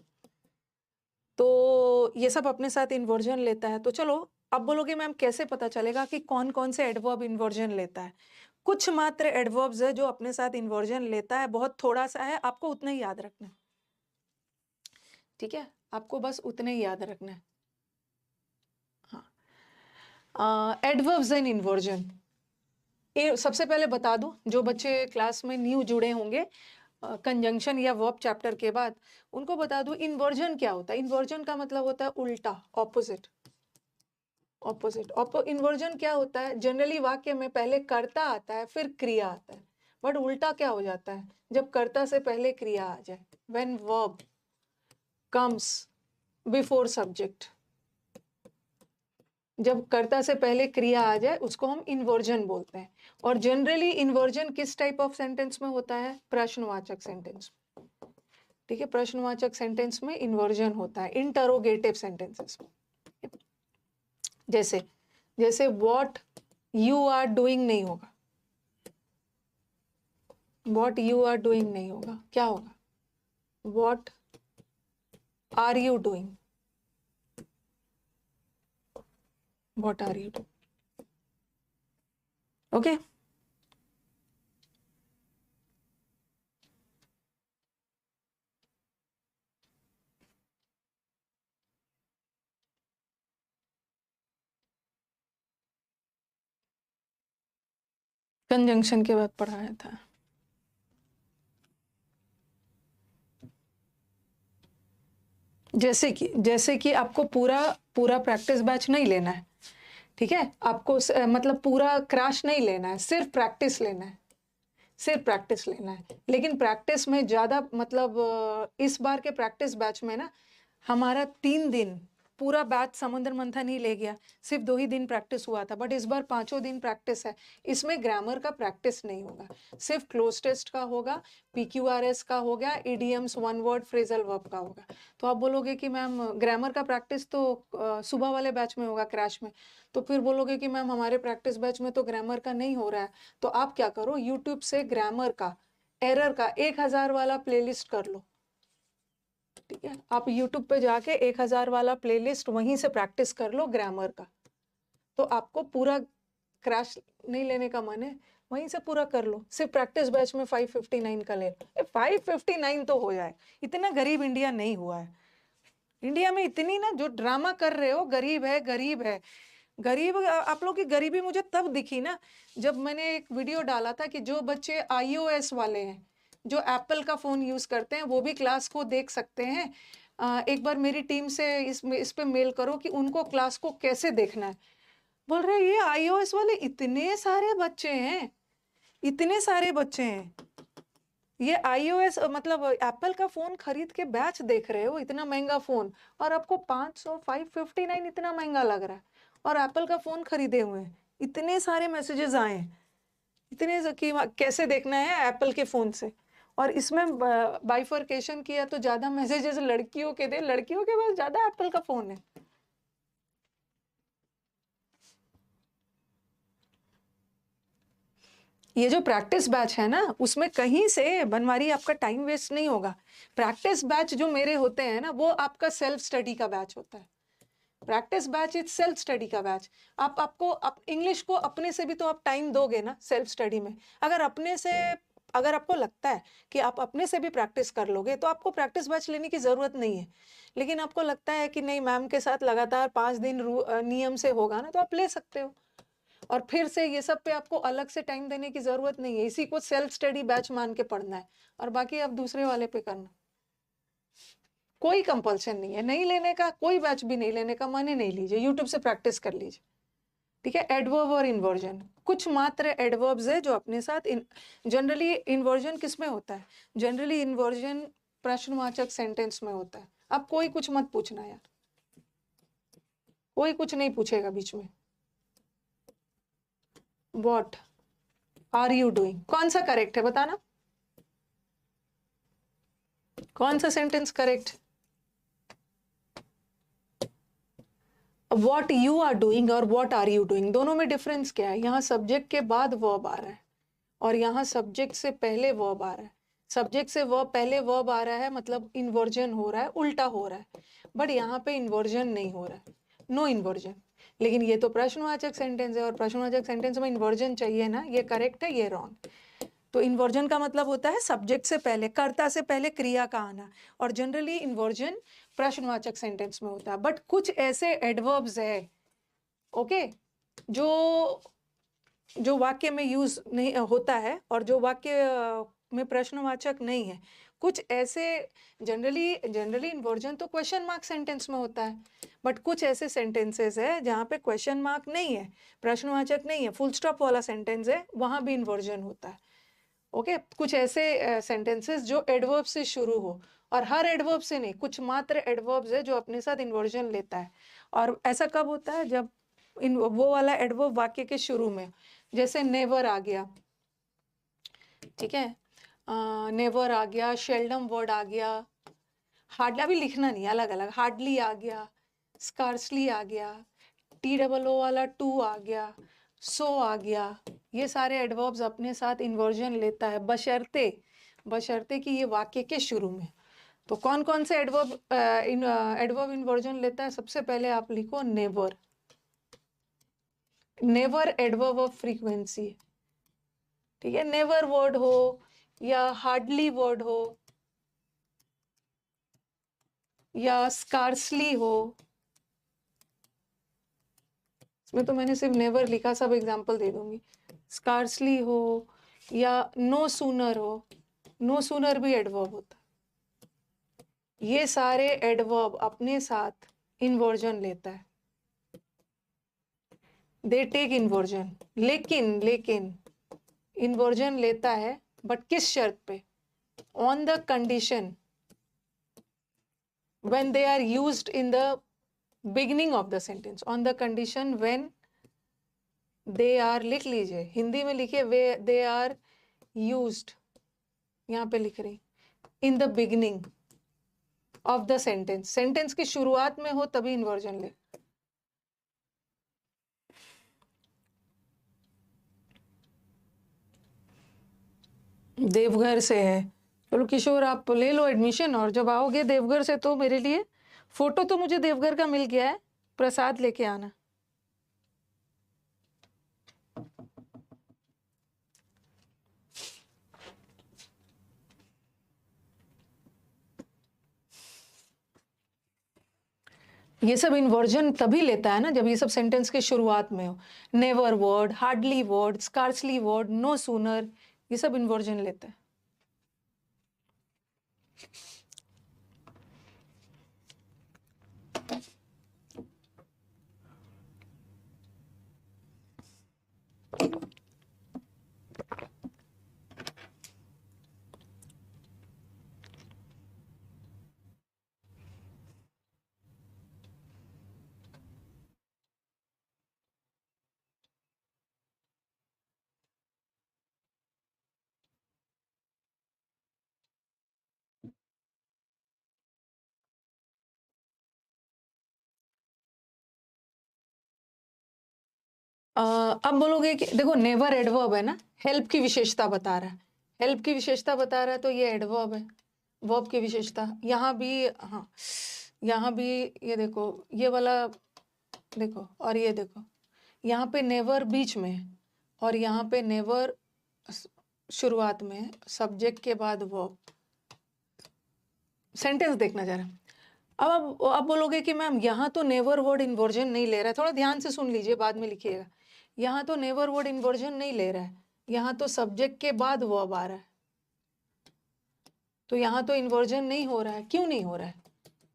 Speaker 1: तो ये सब अपने साथ इन्वर्जन लेता है। तो चलो, अब बोलोगे मैम कैसे पता चलेगा कि कौन कौन से एडवर्ब इन्वर्जन लेता है। कुछ मात्र एडवर्ब्स है जो अपने साथ इन्वर्जन लेता है, बहुत थोड़ा सा है, आपको उतना ही याद रखना है। ठीक है, आपको बस उतने ही याद रखना है। हाँ, एडवर्ब्स एंड इन्वर्जन, ये सबसे पहले बता दूं, जो बच्चे क्लास में न्यू जुड़े होंगे कंजंक्शन या वर्ब चैप्टर के बाद, उनको बता दूं इन्वर्जन क्या होता है। इन्वर्जन का मतलब होता है उल्टा, ऑपोजिट। इन्वर्जन क्या होता है, जनरली वाक्य में पहले कर्ता आता है फिर क्रिया आता है, बट उल्टा क्या हो जाता है जब कर्ता से पहले क्रिया आ जाए, when verb comes before subject. जब कर्ता से पहले क्रिया आ जाए उसको हम इन्वर्जन बोलते हैं। और जनरली इन्वर्जन किस टाइप ऑफ सेंटेंस में होता है, प्रश्नवाचक सेंटेंस। ठीक है, प्रश्नवाचक सेंटेंस में इन्वर्जन होता है, इंटरोगेटिव सेंटेंसेस में। जैसे जैसे व्हाट यू आर डूइंग नहीं होगा, व्हाट यू आर डूइंग नहीं होगा, क्या होगा, what are you doing, what are you doing. Okay, conjunction के बाद पढ़ाया था। जैसे कि आपको पूरा प्रैक्टिस बैच नहीं लेना है। ठीक है, आपको मतलब पूरा क्रैश नहीं लेना है, सिर्फ प्रैक्टिस लेना है, सिर्फ प्रैक्टिस लेना है। लेकिन प्रैक्टिस में ज़्यादा मतलब इस बार के प्रैक्टिस बैच में ना हमारा 3 दिन पूरा बैच समुद्र मंथन ही ले गया, सिर्फ 2 ही दिन प्रैक्टिस हुआ था, बट इस बार 5 दिन प्रैक्टिस है। इसमें ग्रामर का प्रैक्टिस नहीं होगा, सिर्फ क्लोज टेस्ट का होगा, PQRS का हो गया, idioms, one word phrasal verb का होगा। तो आप बोलोगे कि मैम ग्रामर का प्रैक्टिस तो सुबह वाले बैच में होगा क्रैश में, तो फिर बोलोगे कि मैम हमारे प्रैक्टिस बैच में तो ग्रामर का नहीं हो रहा है। तो आप क्या करो, यूट्यूब से ग्रामर का एरर का 1000 वाला प्लेलिस्ट कर लो। ठीक है, आप YouTube पे जाके 1000 वाला प्लेलिस्ट वहीं से प्रैक्टिस कर लो ग्रामर का। तो आपको पूरा क्रैश नहीं लेने का मन है, वहीं से पूरा कर लो, सिर्फ प्रैक्टिस बैच में 559 का ले लो। 559 तो हो जाए, इतना गरीब इंडिया नहीं हुआ है। इंडिया में इतनी ना जो ड्रामा कर रहे हो, गरीब है गरीब है गरीब। आप लोग की गरीबी मुझे तब दिखी ना जब मैंने एक वीडियो डाला था कि जो बच्चे iOS वाले हैं, जो एप्पल का फ़ोन यूज़ करते हैं वो भी क्लास को देख सकते हैं। एक बार मेरी टीम से इस पे मेल करो कि उनको क्लास को कैसे देखना है। बोल रहे ये iOS वाले इतने सारे बच्चे हैं, इतने सारे बच्चे हैं, ये iOS मतलब एप्पल का फ़ोन खरीद के बैच देख रहे हो, इतना महंगा फ़ोन, और आपको 500 559 इतना महंगा लग रहा है, और एप्पल का फ़ोन खरीदे हुए हैं। इतने सारे मैसेजेस आए हैं, इतने कि कैसे देखना है एप्पल के फ़ोन से। और इसमें बाइफर्केशन किया तो ज़्यादा मैसेजेस लड़कियों के थे, लड़कियों के पास ज़्यादा एप्पल का फ़ोन है। ये जो प्रैक्टिस बैच है ना, उसमें कहीं से बनवारी आपका टाइम वेस्ट नहीं होगा। प्रैक्टिस बैच जो मेरे होते हैं ना, वो आपका सेल्फ स्टडी का बैच होता है। Practice batch is self study का बैच। आप इंग्लिश को अपने से भी तो आप टाइम दोगे ना सेल्फ स्टडी में। अगर आपको लगता है कि आप अपने से भी प्रैक्टिस कर लोगे तो आपको प्रैक्टिस बैच लेने की ज़रूरत नहीं है। लेकिन आपको लगता है कि नहीं, मैम के साथ लगातार 5 दिन नियम से होगा ना, तो आप ले सकते हो। और फिर से ये सब पे आपको अलग से टाइम देने की ज़रूरत नहीं है। इसी को सेल्फ स्टडी बैच मान के पढ़ना है, और बाकी आप दूसरे वाले पे करना। कोई कंपल्सन नहीं है नहीं लेने का, कोई बैच भी नहीं लेने का, माने नहीं लीजिए, यूट्यूब से प्रैक्टिस कर लीजिए। ठीक है। एडवर्ब और इन्वर्जन, कुछ मात्र एडवर्ब्स है जो अपने साथ जनरली इन्वर्जन किस में होता है? जनरली इन्वर्जन प्रश्नवाचक सेंटेंस में होता है। अब कोई कुछ मत पूछना यार, कोई कुछ नहीं पूछेगा बीच में। What are you doing? कौन सा करेक्ट है बताना, कौन सा sentence correct? What you are doing और what are you doing, दोनों में डिफरेंस क्या है? यहाँ सब्जेक्ट के बाद वर्ब आ रहा है, और यहाँ सब्जेक्ट से पहले वर्ब आ रहा है। सब्जेक्ट से वर्ब पहले वर्ब आ रहा है, मतलब इन्वर्जन हो रहा है, उल्टा हो रहा है। बट यहाँ पे इन्वर्जन नहीं हो रहा है, नो इन्वर्जन। लेकिन ये तो प्रश्नवाचक सेंटेंस है, और प्रश्नवाचक सेंटेंस में इन्वर्जन चाहिए ना, ये करेक्ट है, ये रॉन्ग। तो इन्वर्जन का मतलब होता है सब्जेक्ट से पहले, कर्ता से पहले क्रिया का आना, और जनरली इन्वर्जन प्रश्नवाचक सेंटेंस में होता है। बट कुछ ऐसे एडवर्ब्स है, ओके, जो वाक्य में यूज नहीं होता है, और जो वाक्य में प्रश्नवाचक नहीं है। कुछ ऐसे जनरली इन्वर्जन तो क्वेश्चन मार्क सेंटेंस में होता है, बट कुछ ऐसे सेंटेंसेस है जहाँ पे क्वेश्चन मार्क नहीं है, प्रश्नवाचक नहीं है, फुल स्टॉप वाला सेंटेंस है, वहाँ भी इन्वर्जन होता है। ओके कुछ ऐसे सेंटेंसेस जो एडवर्ब से शुरू हो, और हर एडवर्ब से नहीं, कुछ मात्र एडवर्ब्स है जो अपने साथ इन्वर्जन लेता है। और ऐसा कब होता है? जब वो वाला एडवर्ब वाक्य के शुरू में, जैसे नेवर आ गया, ठीक है, नेवर आ गया, शेल्डम वर्ड आ गया, हार्डली, अभी लिखना नहीं, अलग अलग, हार्डली आ गया, स्कार्सली आ गया, TOO वाला टू आ गया, सो आ गया। ये सारे एडवर्ब्स अपने साथ इन्वर्जन लेता है, बशर्ते कि ये वाक्य के शुरू में। तो कौन कौन से एडवर्ब इन्वर्जन लेता है? सबसे पहले आप लिखो never. Never adverb of frequency, ठीक है। नेवर वर्ड हो या हार्डली वर्ड हो या स्कार्सली हो, इसमें तो मैंने सिर्फ नेवर लिखा, सब एग्जांपल दे दूंगी। स्कार्सली हो या नो सूनर हो, नो सूनर भी एडवर्ब होता है। ये सारे एडवर्ब अपने साथ इन्वर्जन लेता है, दे टेक इन्वर्जन। लेकिन इन्वर्जन लेता है, बट किस शर्त पे? On the condition when they are used in the beginning of the sentence, on the condition when they are, लिख लीजिए, हिंदी में लिखिए, वे they are used, यहाँ पे लिख रही, in the beginning of the sentence, sentence की शुरुआत में हो तभी इन्वर्जन ले। देवघर से है, चलो किशोर आप ले लो एडमिशन, और जब आओगे देवघर से तो मेरे लिए फोटो तो मुझे देवघर का मिल गया है, प्रसाद लेके आना। ये सब इन्वर्जन तभी लेता है ना जब ये सब सेंटेंस के शुरुआत में हो। Never word, hardly word, scarcely word, no sooner, ये सब इन्वर्जन लेता है। अब बोलोगे कि देखो नेवर एडवर्ब है ना, हेल्प की विशेषता बता रहा है, हेल्प की विशेषता बता रहा है, तो ये एडवर्ब है, वर्ब की विशेषता। यहाँ भी, हाँ यहाँ भी ये देखो, ये वाला देखो, और ये देखो, यहाँ पे नेवर बीच में है और यहाँ पे नेवर शुरुआत में है, सब्जेक्ट के बाद वर्ब। सेंटेंस देखना जरा। अब बोलोगे कि मैम यहाँ तो नेवर वर्ड इन्वर्जन नहीं ले रहा है, थोड़ा ध्यान से सुन लीजिए, बाद में लिखिएगा। यहाँ तो नेवर वर्ड इन्वर्जन नहीं ले रहा है, यहाँ तो सब्जेक्ट के बाद वर्ब आ रहा है, तो यहाँ तो इन्वर्जन नहीं हो रहा है। क्यों नहीं हो रहा है?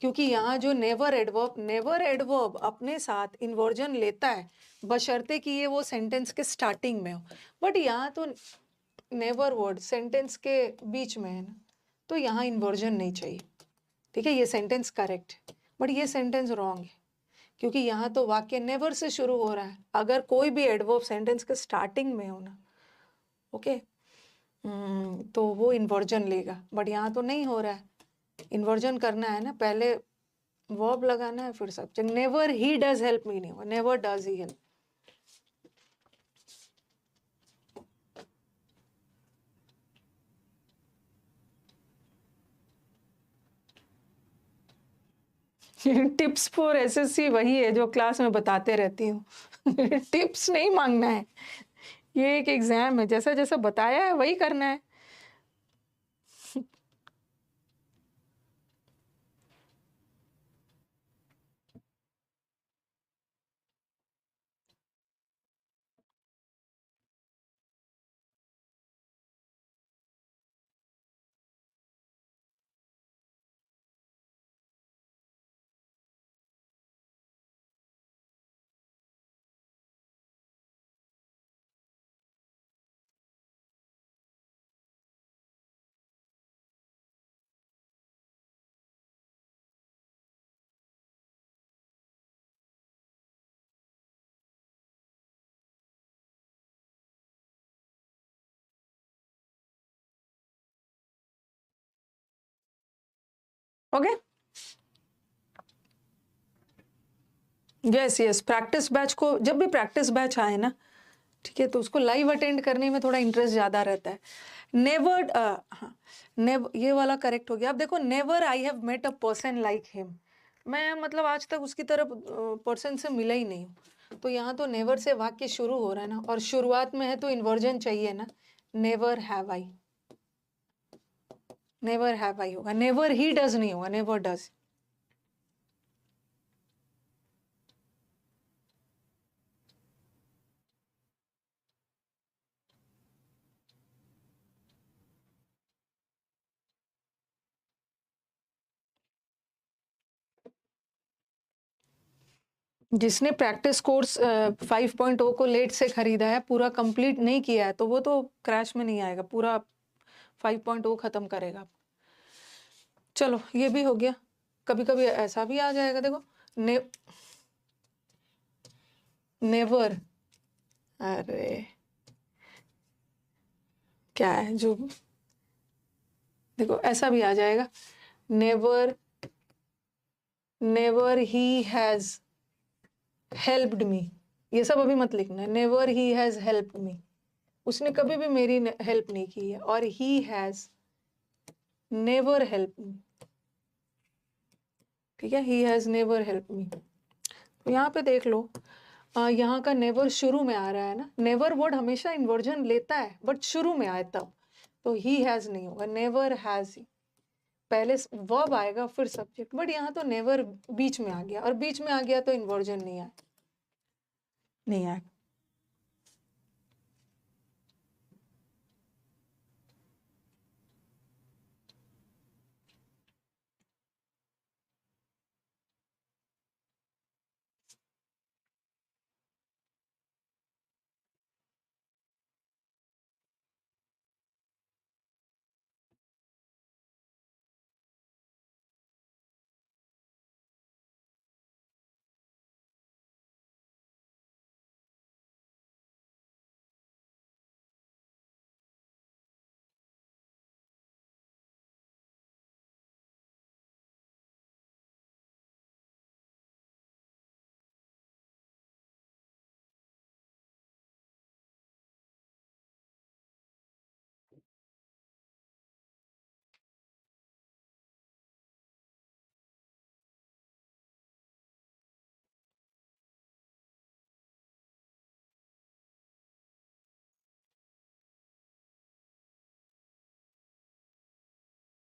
Speaker 1: क्योंकि यहाँ जो नेवर एडवर्ब अपने साथ इन्वर्जन लेता है, बशर्ते कि ये वो सेंटेंस के स्टार्टिंग में हो। बट यहाँ तो नेवर वर्ड सेंटेंस के बीच में है ना, तो यहाँ इन्वर्जन नहीं चाहिए। ठीक है, ये सेंटेंस करेक्ट है, बट ये सेंटेंस रॉन्ग है, क्योंकि यहाँ तो वाक्य नेवर से शुरू हो रहा है। अगर कोई भी एडवर्ब सेंटेंस के स्टार्टिंग में हो ना, ओके, तो वो इन्वर्जन लेगा, बट यहाँ तो नहीं हो रहा है। इन्वर्जन करना है ना, पहले वर्ब लगाना है फिर subject. Never he does help me नहीं होगा, never does he help. Tips for SSC वही है जो क्लास में बताते रहती हूँ। टिप्स नहीं मांगना है, ये एक एग्जाम है, जैसा जैसा बताया है वही करना है। Okay, yes yes, practice batch को, जब भी प्रैक्टिस बैच आए ना, ठीक है, तो उसको लाइव अटेंड करने में थोड़ा इंटरेस्ट ज़्यादा रहता है। नेवर, हाँ, ये वाला करेक्ट हो गया। अब देखो, never I have met a person like him, मैं मतलब आज तक उसकी तरफ पर्सन से मिला ही नहीं हूँ, तो यहाँ तो नेवर से वाक्य शुरू हो रहा है ना, और शुरुआत में है तो इन्वर्जन चाहिए ना। Never have I, never have I होगा, नेवर ही डज नहीं होगा, नेवर डज। जिसने प्रैक्टिस कोर्स 5.0 को लेट से खरीदा है, पूरा कंप्लीट नहीं किया है, तो वो तो क्रैश में नहीं आएगा, पूरा 5.0 खत्म करेगा। चलो ये भी हो गया। कभी कभी ऐसा भी आ जाएगा, देखो नेवर, अरे क्या है जो, देखो ऐसा भी आ जाएगा, never, never he has helped me, ये सब अभी मत लिखना है। Never he has helped me, उसने कभी भी मेरी हेल्प नहीं की है, और he has never help me, ठीक है, he has never help me. तो यहाँ पे देख लो, यहाँ का नेवर शुरू में आ रहा है ना, नेवर वर्ड हमेशा इन्वर्जन लेता है, बट शुरू में आए तब, तो ही हैज नहीं होगा, नेवर हैज, पहले वर्ब आएगा फिर सब्जेक्ट, बट यहाँ तो नेवर बीच में आ गया, और बीच में आ गया तो इन्वर्जन नहीं आया, नहीं आया।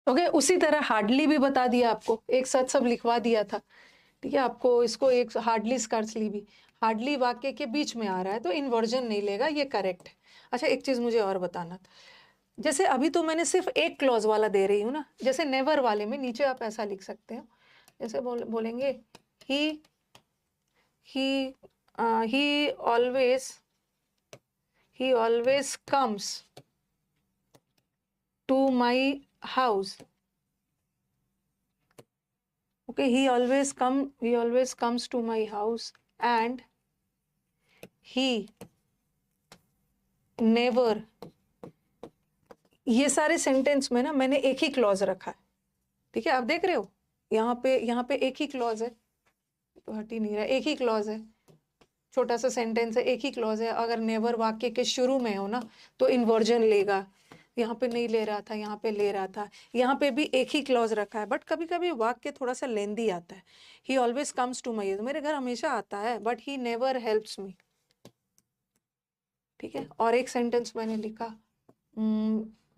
Speaker 1: ओके, उसी तरह हार्डली भी बता दिया आपको, एक साथ सब लिखवा दिया था। ठीक है, आपको इसको एक हार्डली स्कार्सली भी, हार्डली वाक्य के बीच में आ रहा है तो इन्वर्जन नहीं लेगा, ये करेक्ट है। अच्छा, एक चीज मुझे और बताना था, जैसे अभी तो मैंने सिर्फ एक क्लॉज वाला दे रही हूँ ना, जैसे नेवर वाले में नीचे आप ऐसा लिख सकते हो, जैसे बोलेंगे ही he always comes to my house. Okay, he always comes to my house and he never, ये सारे सेंटेंस में ना मैंने एक ही क्लॉज रखा है। ठीक है, आप देख रहे हो यहाँ पे एक ही क्लॉज है, तो हट ही नहीं रहा, एक ही क्लॉज है, छोटा सा सेंटेंस है, एक ही क्लॉज है। अगर नेवर वाक्य के शुरू में हो ना तो इन्वर्जन लेगा, यहाँ पे नहीं ले रहा था, यहाँ पे ले रहा था, यहाँ पे भी एक ही क्लॉज रखा है। बट कभी कभी वाक्य थोड़ा सा लेंदी आता है, he always comes to my, मेरे घर हमेशा आता है, but he never helps me. ठीक है, और एक सेंटेंस मैंने लिखा,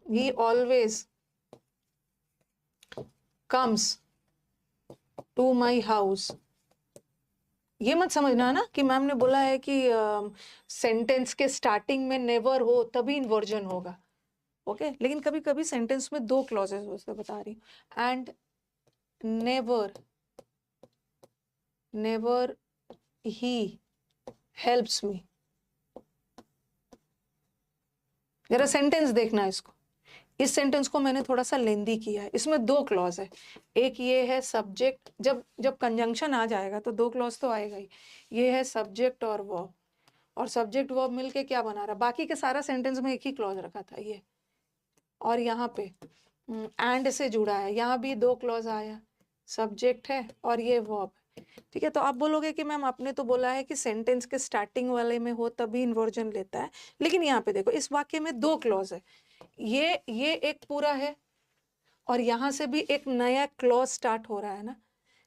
Speaker 1: he always comes to my house. ये मत समझना ना कि मैम ने बोला है कि सेंटेंस के स्टार्टिंग में नेवर हो तभी इन्वर्जन होगा। ओके, लेकिन कभी कभी सेंटेंस में दो क्लॉजेस हो, उससे बता रही हूँ। And never he helps me. जरा सेंटेंस देखना इसको, इस सेंटेंस को मैंने थोड़ा सा लेंदी किया है, इसमें दो क्लॉज है। एक ये है सब्जेक्ट, जब कंजंक्शन आ जाएगा तो दो क्लॉज तो आएगा ही। ये है सब्जेक्ट और वर्ब, और सब्जेक्ट वर्ब मिलके क्या बना रहा, बाकी के सारा सेंटेंस में एक ही क्लॉज रखा था ये, और यहाँ पे एंड से जुड़ा है, यहाँ भी दो क्लॉज आया, सब्जेक्ट है और ये वर्ब। ठीक है, तो आप बोलोगे कि मैम आपने तो बोला है कि सेंटेंस के स्टार्टिंग वाले में हो तभी इन्वर्जन लेता है, लेकिन यहाँ पे देखो इस वाक्य में दो क्लॉज है, ये एक पूरा है और यहाँ से भी एक नया क्लॉज स्टार्ट हो रहा है ना।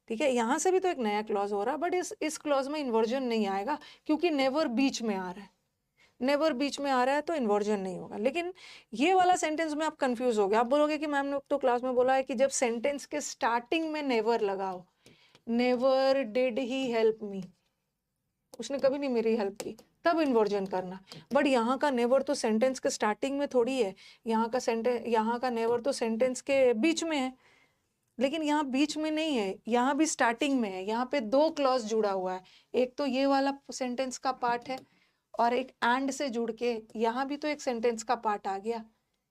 Speaker 1: ठीक है, यहाँ से भी तो एक नया क्लॉज हो रहा है, बट इस क्लॉज में इन्वर्जन नहीं आएगा क्योंकि नेवर बीच में आ रहा है, नेवर बीच में आ रहा है तो इन्वर्जन नहीं होगा। लेकिन ये वाला सेंटेंस में आप कंफ्यूज हो गए, आप बोलोगे कि मैम ने तो क्लास में बोला है कि जब सेंटेंस के स्टार्टिंग में नेवर लगाओ, never did he help me, उसने कभी नहीं मेरी हेल्प की, तब इन्वर्जन करना। बट यहाँ का नेवर तो सेंटेंस के स्टार्टिंग में थोड़ी है, यहाँ का नेवर तो सेंटेंस के बीच में है, लेकिन यहाँ बीच में नहीं है, यहाँ भी स्टार्टिंग में है। यहाँ पे दो क्लॉज जुड़ा हुआ है, एक तो ये वाला सेंटेंस का पार्ट है और एक एंड से जुड़ के यहाँ भी तो एक सेंटेंस का पार्ट आ गया,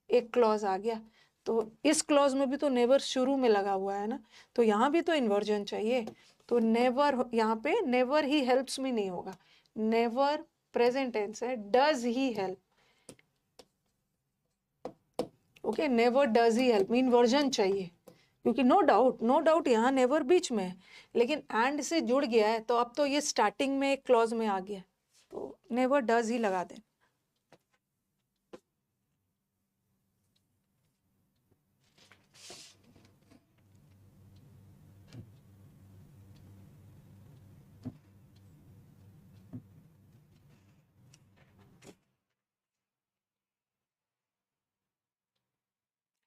Speaker 1: एक क्लॉज आ गया। तो इस क्लॉज में भी तो नेवर शुरू में लगा हुआ है ना, तो यहाँ भी तो इन्वर्जन चाहिए। तो नेवर, यहाँ पे नेवर ही हेल्प्स मी नहीं होगा, नेवर प्रेजेंट टेंस है, does he help. Okay, never does he help me, inversion चाहिए क्योंकि नो डाउट यहाँ नेवर बीच में है, लेकिन एंड से जुड़ गया है तो अब तो ये स्टार्टिंग में एक क्लॉज में आ गया, तो नेवर डज ही लगा दें।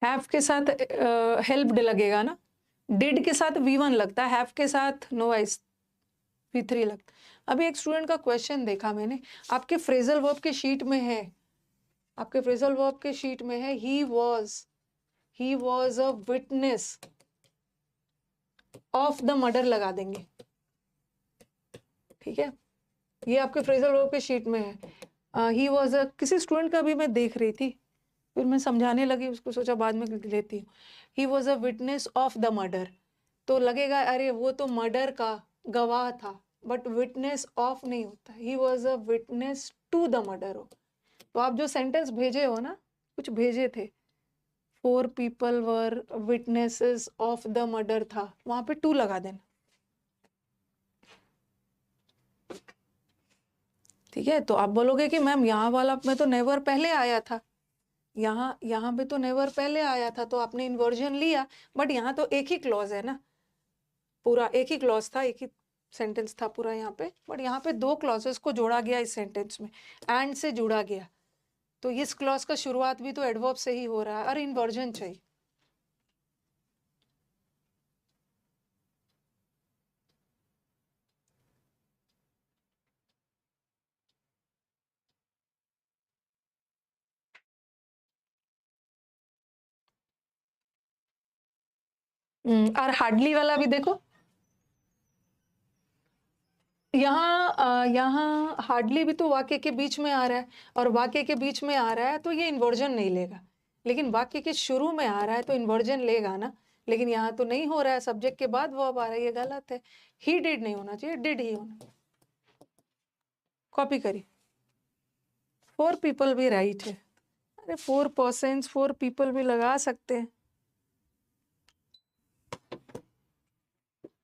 Speaker 1: हैव के साथ हेल्प्ड लगेगा ना, डिड के साथ V1 लगता है, हैव के साथ नो आइस V3 लगता। अभी एक स्टूडेंट का क्वेश्चन देखा मैंने, आपके फ्रेजल वर्ब के शीट में है, आपके फ्रेजल वर्ब के शीट में है ही was a witness of the murder लगा देंगे। ठीक है, ये आपके फ्रेजल वर्ब के शीट में है। ही वॉज अ, किसी स्टूडेंट का भी मैं देख रही थी, फिर मैं समझाने लगी उसको, सोचा बाद में लेती हूँ। ही was a witness of the murder, तो लगेगा अरे वो तो मर्डर का गवाह था, बट विटनेस ऑफ नहीं होता, he was a witness to the murder हो। तो आप जो सेंटेंस भेजे हो ना, कुछ भेजे थे, 4 people were witnesses of the murder था, वहां पे टू लगा देना। ठीक है, तो आप बोलोगे कि मैम यहाँ वाला में तो नेवर पहले आया था, यहाँ पे तो नेवर पहले आया था तो आपने इन्वर्जन लिया, बट यहाँ तो एक ही क्लॉज है ना, पूरा एक ही क्लॉज था, एक ही सेंटेंस था पूरा यहाँ पे, बट यहाँ पे दो क्लॉजेस को जोड़ा गया इस सेंटेंस में, एंड से जुड़ा गया, तो इस क्लॉज का शुरुआत भी तो एडवर्ब से ही हो रहा है और इन्वर्जन चाहिए। और हार्डली वाला भी देखो, यहाँ हार्डली भी तो वाक्य के बीच में आ रहा है, और वाक्य के बीच में आ रहा है तो ये इन्वर्जन नहीं लेगा, लेकिन वाक्य के शुरू में आ रहा है तो इन्वर्जन लेगा ना। लेकिन यहाँ तो नहीं हो रहा है, सब्जेक्ट के बाद वर्ब आ रहा है, ये गलत है। ही डिड नहीं होना चाहिए, डिड ही होना। कॉपी करिए। 4 पीपल भी राइट है। अरे 4 पर्सन्स 4 पीपल भी लगा सकते हैं।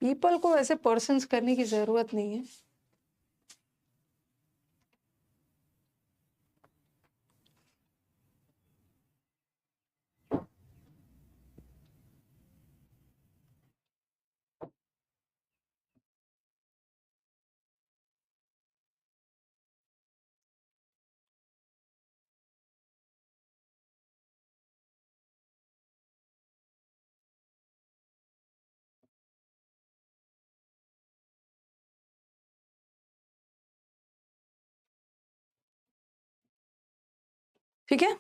Speaker 1: पीपल को वैसे पर्सन्स करने की जरूरत नहीं है। ठीक है,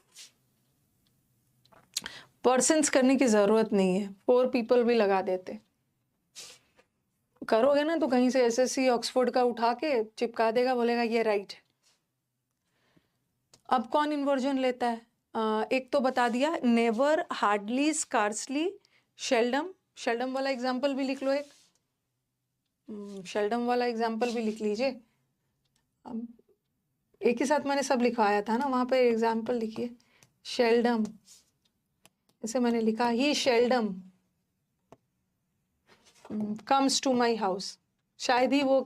Speaker 1: पर्सन्स करने की जरूरत नहीं है, 4 पीपल भी लगा देते। करोगे ना तो कहीं से एसएससी ऑक्सफोर्ड का उठा के चिपका देगा, बोलेगा ये राइट है। अब कौन इन्वर्जन लेता है? एक तो बता दिया, never, hardly, scarcely, seldom. Seldom वाला एग्जाम्पल भी लिख लो एक। शेल्डम वाला एग्जाम्पल भी लिख लीजिए। एक ही साथ मैंने सब लिखवाया था ना, वहां पे एग्जाम्पल लिखिए। शेल्डम, इसे मैंने लिखा, he seldom comes to my house. शायद ही वो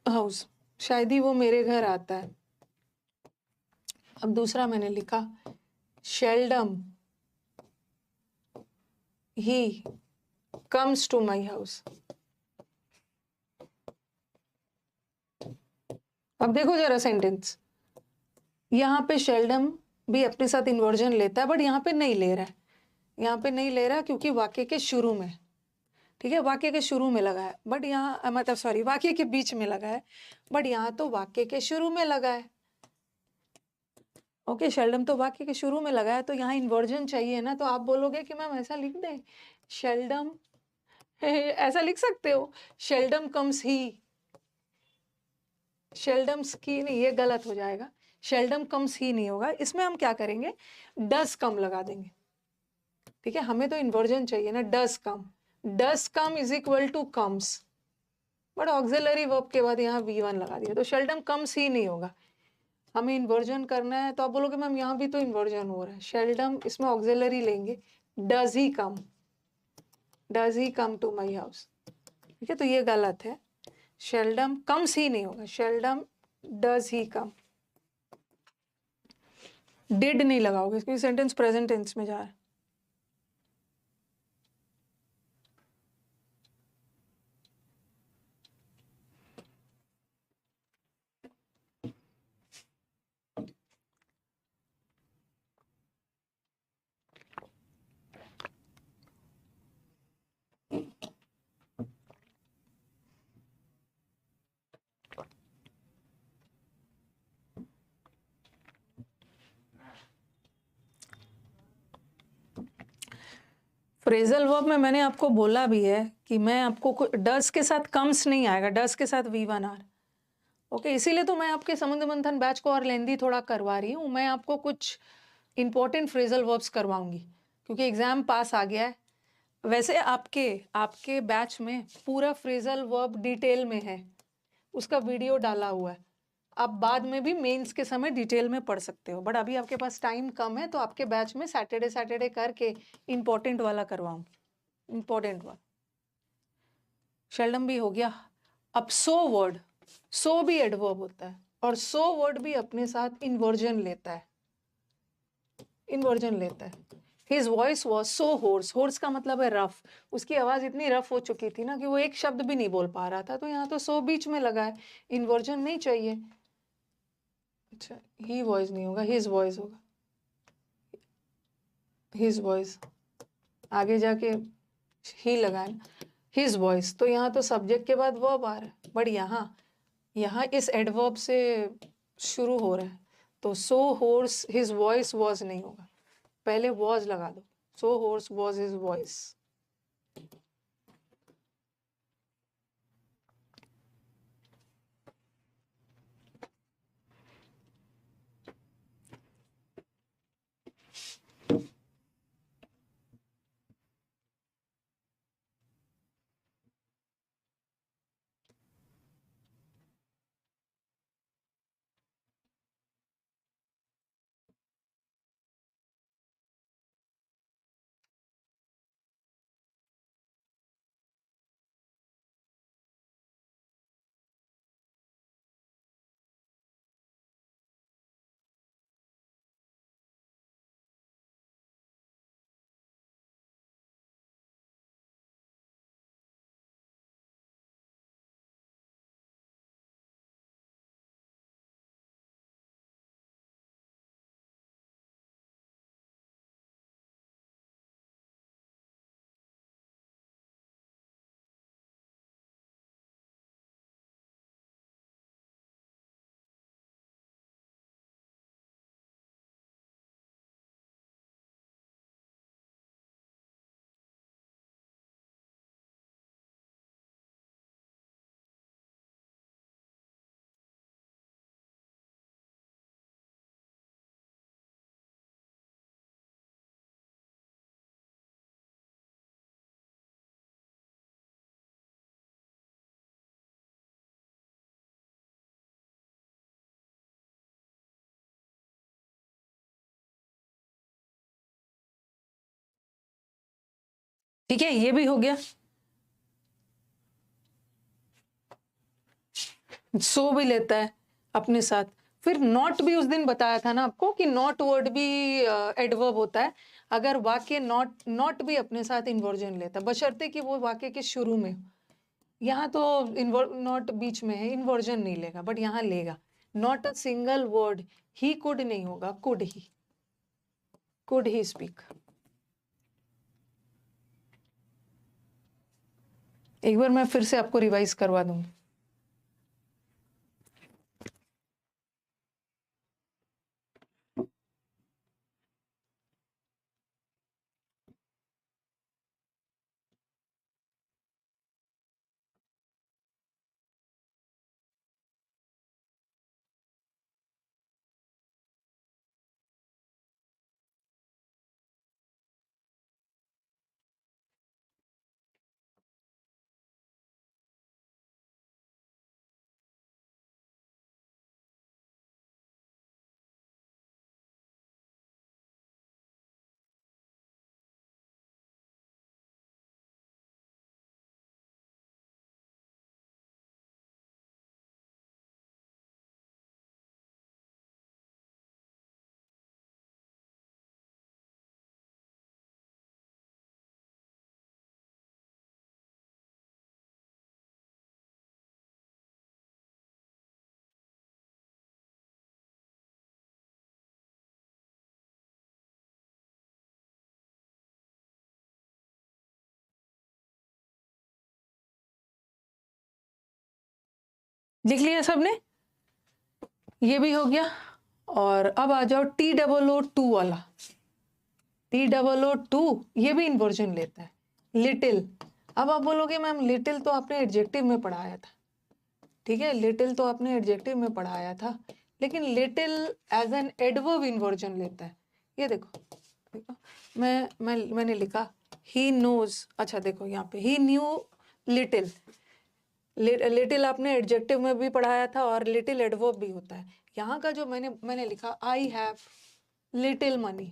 Speaker 1: हाउस, शायद ही वो मेरे घर आता है। अब दूसरा मैंने लिखा, seldom he comes to my house. अब देखो जरा सेंटेंस, यहाँ पे शेल्डम भी अपने साथ इन्वर्जन लेता है, बट यहाँ पे नहीं ले रहा है। यहाँ पे नहीं ले रहा क्योंकि वाक्य के शुरू में, ठीक है, वाक्य के शुरू में लगा है, बट यहाँ मतलब सॉरी वाक्य के बीच में लगा है, बट यहाँ तो वाक्य के शुरू में लगा है। ओके, शेल्डम तो वाक्य के शुरू में लगा है, तो यहाँ इन्वर्जन चाहिए ना, तो आप बोलोगे कि मैम ऐसा लिख दें, शेल्डम ऐसा लिख सकते हो, शेल्डम कम्स ही। शेल्डम्स की नहीं, ये गलत हो जाएगा, शेल्डम कम्स ही नहीं होगा, इसमें हम क्या करेंगे, डस कम लगा देंगे। ठीक है, हमें तो इन्वर्जन चाहिए ना, does come. Does come is equal to comes, but auxiliary verb के बाद यहाँ V1 लगा दिया, तो शेल्डम कम्स ही नहीं होगा। हमें इन्वर्जन करना है, तो आप बोलोगे मैम यहाँ भी तो इन्वर्जन हो रहा है, शेल्डम इसमें ऑक्सिलरी लेंगे, does he come, does he come to my house. ठीक है, तो ये गलत है, शेल्डम कम्स ही नहीं होगा, seldom does he come. Did नहीं लगाओगे क्योंकि सेंटेंस प्रेजेंट टेंस में जा रहा है। फ्रेजल वर्ब में मैंने आपको बोला भी है कि मैं आपको डस के साथ कम्स नहीं आएगा, डस के साथ V1 आर। ओके, इसीलिए तो मैं आपके समुद्र मंथन बैच को और लेंदी थोड़ा करवा रही हूँ। मैं आपको कुछ इंपॉर्टेंट फ्रेजल वर्ब्स करवाऊंगी क्योंकि एग्जाम पास आ गया है। वैसे आपके बैच में पूरा फ्रेजल वर्ब डिटेल में है, उसका वीडियो डाला हुआ है, आप बाद में भी मेंस के समय डिटेल में पढ़ सकते हो, बट अभी आपके पास टाइम कम है, तो आपके बैच में सैटरडे करके इंपॉर्टेंट वाला करवाऊँ, इंपॉर्टेंट वाला। शेल्डम भी हो गया। अब सो भी एडवर्ब होता है, और सो वर्ड भी अपने साथ इन्वर्जन लेता है, इन्वर्जन लेता है। His voice was so hoarse, hoarse का मतलब है रफ, उसकी आवाज इतनी रफ हो चुकी थी ना कि वो एक शब्द भी नहीं बोल पा रहा था, तो यहाँ तो सो बीच में लगा है, इन्वर्जन नहीं चाहिए। अच्छा, ही वॉइस नहीं होगा, हिज वॉइस होगा, हिज वॉइस, आगे जाके ही लगाए हिज वॉइस, तो यहाँ तो सब्जेक्ट के बाद वर्ब आ रहा है, बट यहाँ इस एडवर्ब से शुरू हो रहा है, तो सो होर्स हिज वॉइस वॉज नहीं होगा, पहले वॉज लगा दो, So hoarse was his voice. ठीक है, ये भी हो गया। सो भी लेता है अपने साथ। फिर नॉट भी उस दिन बताया था ना आपको कि नॉट वर्ड भी एडवर्ब होता है। अगर वाक्य नॉट भी अपने साथ इन्वर्जन लेता है, बशर्ते कि वो वाक्य के शुरू में हो। यहाँ तो नॉट बीच में है, इन्वर्जन नहीं लेगा, बट यहाँ लेगा। Not a single word, he could नहीं होगा, कुड ही स्पीक। एक बार मैं फिर से आपको रिवाइज करवा दूंगी। लिख लिया सबने? ये भी हो गया। और अब आ जाओ TOO वाला। TOO, ये भी इन्वर्जन लेता है। लिटिल। अब आप बोलोगे मैम लिटिल तो आपने एडजेक्टिव में पढ़ाया था। ठीक है, लिटिल तो आपने एडजेक्टिव में पढ़ाया था, लेकिन little as an adverb inversion लेता है। ये देखो मैंने लिखा ही नोज। अच्छा देखो यहाँ पे ही न्यू लिटिल। लिटिल आपने एडजेक्टिव में भी पढ़ाया था और लिटिल एडवर्ब भी होता है। यहाँ का जो मैंने लिखा I have little money.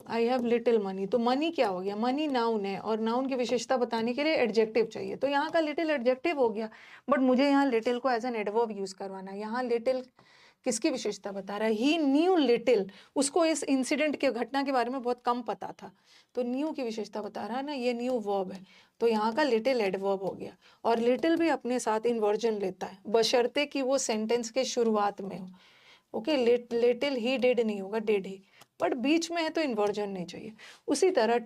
Speaker 1: I have little money, तो मनी क्या हो गया? मनी नाउन है और नाउन की विशेषता बताने के लिए एडजेक्टिव चाहिए, तो यहाँ का लिटिल एडजेक्टिव हो गया। बट मुझे यहाँ लिटिल को एज एन एडवर्ब यूज करवाना है। यहाँ लिटिल किसकी विशेषता बता रहा है? ही न्यू लिटिल। उसको इस इंसिडेंट के घटना के बारे में बहुत कम पता था, तो न्यू की विशेषता बता रहा है ना, ये न्यू वर्ब है, तो यहाँ का लिटिल एडवर्ब हो गया। और लिटिल भी अपने साथ इन्वर्जन लेता है, बशर्ते कि वो सेंटेंस के शुरुआत में हो। ओके, लिटिल ही डिड नहीं होगा, डिड ही। बट बीच में है तो इन्वर्जन नहीं चाहिए। उसी तरह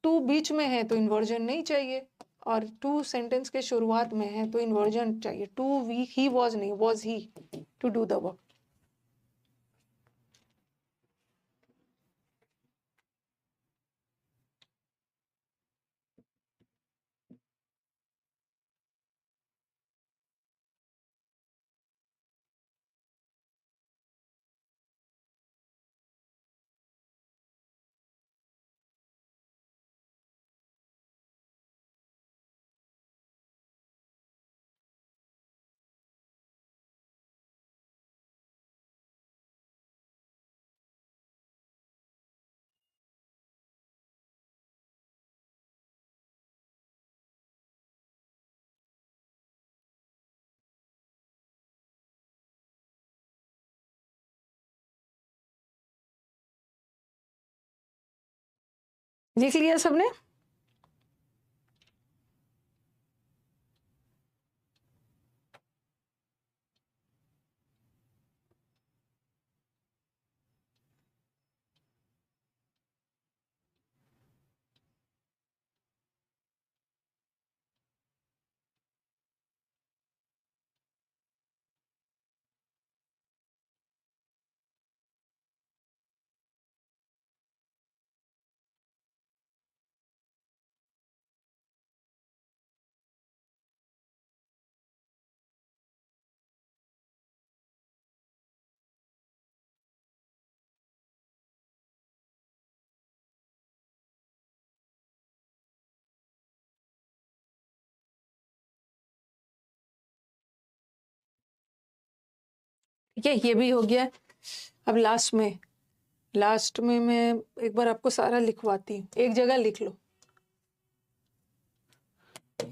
Speaker 1: टू बीच में है तो इन्वर्जन नहीं चाहिए, और टू सेंटेंस के शुरुआत में है तो इन्वर्जन चाहिए। टू वी ही वॉज नहीं, was he to do the work. लिख लिया सबने? ठीक है, ये भी हो गया। अब लास्ट में मैं एक बार आपको सारा लिखवाती हूँ, एक जगह लिख लो,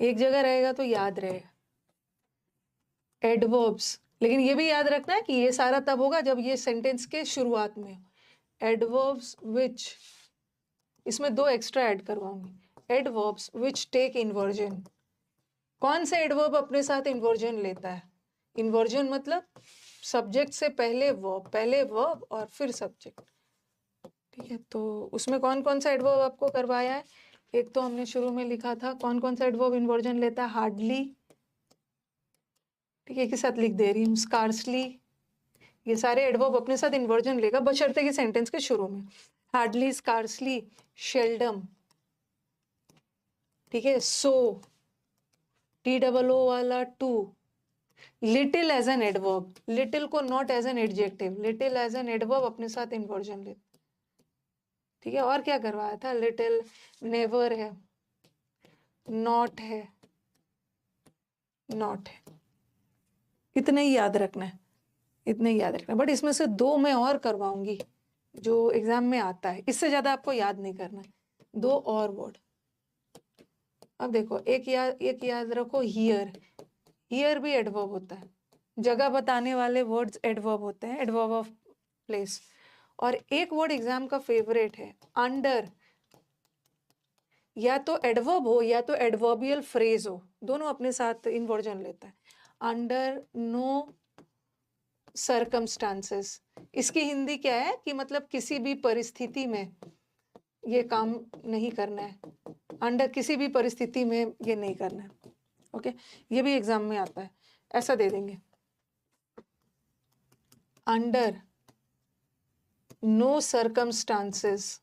Speaker 1: एक जगह रहेगा तो याद रहेगा। एडवर्ब्स, लेकिन ये भी याद रखना है कि ये सारा तब होगा जब ये सेंटेंस के शुरुआत में हो। एडवर्ब्स विच, इसमें 2 एक्स्ट्रा ऐड करवाऊंगी। Adverbs which take inversion. कौन सा एडवर्ब अपने साथ इन्वर्जन लेता है? इन्वर्जन मतलब सब्जेक्ट से पहले वर्ब और फिर सब्जेक्ट। ठीक है, तो उसमें कौन कौन सा एडवर्ब आपको करवाया है? एक तो हमने शुरू में लिखा था, कौन कौन सा एडवर्ब इन्वर्जन लेता है? हार्डली, ठीक है, एक ही साथ लिख दे रही हूँ। स्कार्सली, ये सारे एडवर्ब अपने साथ इन्वर्जन लेगा बशर्ते कि सेंटेंस के शुरू में। हार्डली, स्कार्सली, शेल्डम, ठीक है, सो, TOO वाला too. Little as an adverb, little को not as an adjective, little as an adverb अपने साथ इन्वर्जन ले। ठीक है, और क्या करवाया था? लिटिल, नेवर है, नॉट है, नॉट है। इतने ही याद रखना है, इतने ही याद रखना है। बट इसमें से 2 मैं और करवाऊंगी जो एग्जाम में आता है, इससे ज्यादा आपको याद नहीं करना है। 2 और वर्ड। अब देखो, एक याद रखो, हियर। हियर भी एडवर्ब होता है, जगह बताने वाले वर्ड्स एडवर्ब होते हैं, एडवर्ब ऑफ प्लेस। और एक वर्ड एग्जाम का फेवरेट है, अंडर। या तो एडवर्ब हो या तो एडवर्बियल फ्रेज हो, दोनों अपने साथ इन्वर्जन लेता है। अंडर नो सर्कमस्टांसेस, इसकी हिंदी क्या है कि मतलब किसी भी परिस्थिति में ये काम नहीं करना है, अंडर किसी भी परिस्थिति में ये नहीं करना है। ओके, ये भी एग्जाम में आता है, ऐसा दे देंगे। अंडर नो सर्कमस्टांसेस,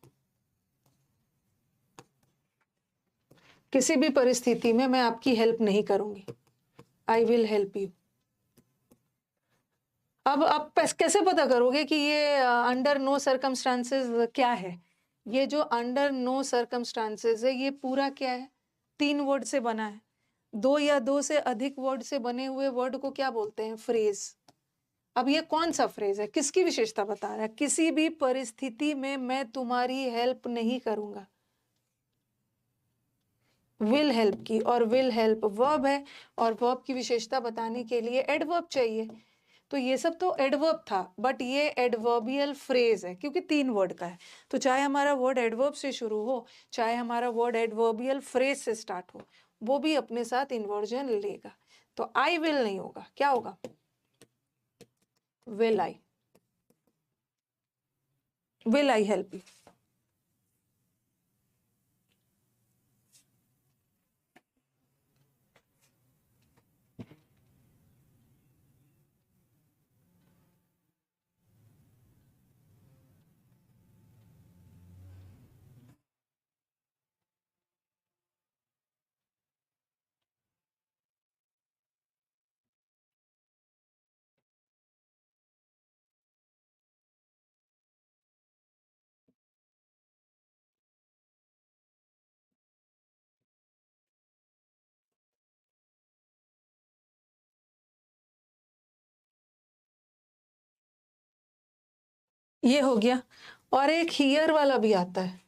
Speaker 1: किसी भी परिस्थिति में मैं आपकी हेल्प नहीं करूंगी, आई विल हेल्प यू। अब आप कैसे पता करोगे कि ये अंडर नो सर्कमस्टांसेस क्या है? ये जो अंडर नो सर्कमस्टांसेस है, ये पूरा क्या है? 3 वर्ड से बना है। 2 या 2 से अधिक वर्ड से बने हुए वर्ड को क्या बोलते हैं? फ्रेज। अब ये कौन सा फ्रेज है? किसकी विशेषता बता रहा है? किसी भी परिस्थिति में मैं तुम्हारी हेल्प नहीं करूंगा, विल हेल्प की। और विल हेल्प वर्ब है, और वर्ब की विशेषता बताने के लिए एडवर्ब चाहिए। तो ये सब तो एडवर्ब था, बट ये एडवर्बियल फ्रेज है क्योंकि 3 वर्ड का है। तो चाहे हमारा वर्ड एडवर्ब से शुरू हो, चाहे हमारा वर्ड एडवर्बियल फ्रेज से स्टार्ट हो, वो भी अपने साथ इन्वर्जन लेगा। तो आई विल नहीं होगा, क्या होगा? Will I, will I help you. ये हो गया। और एक हियर वाला भी आता है,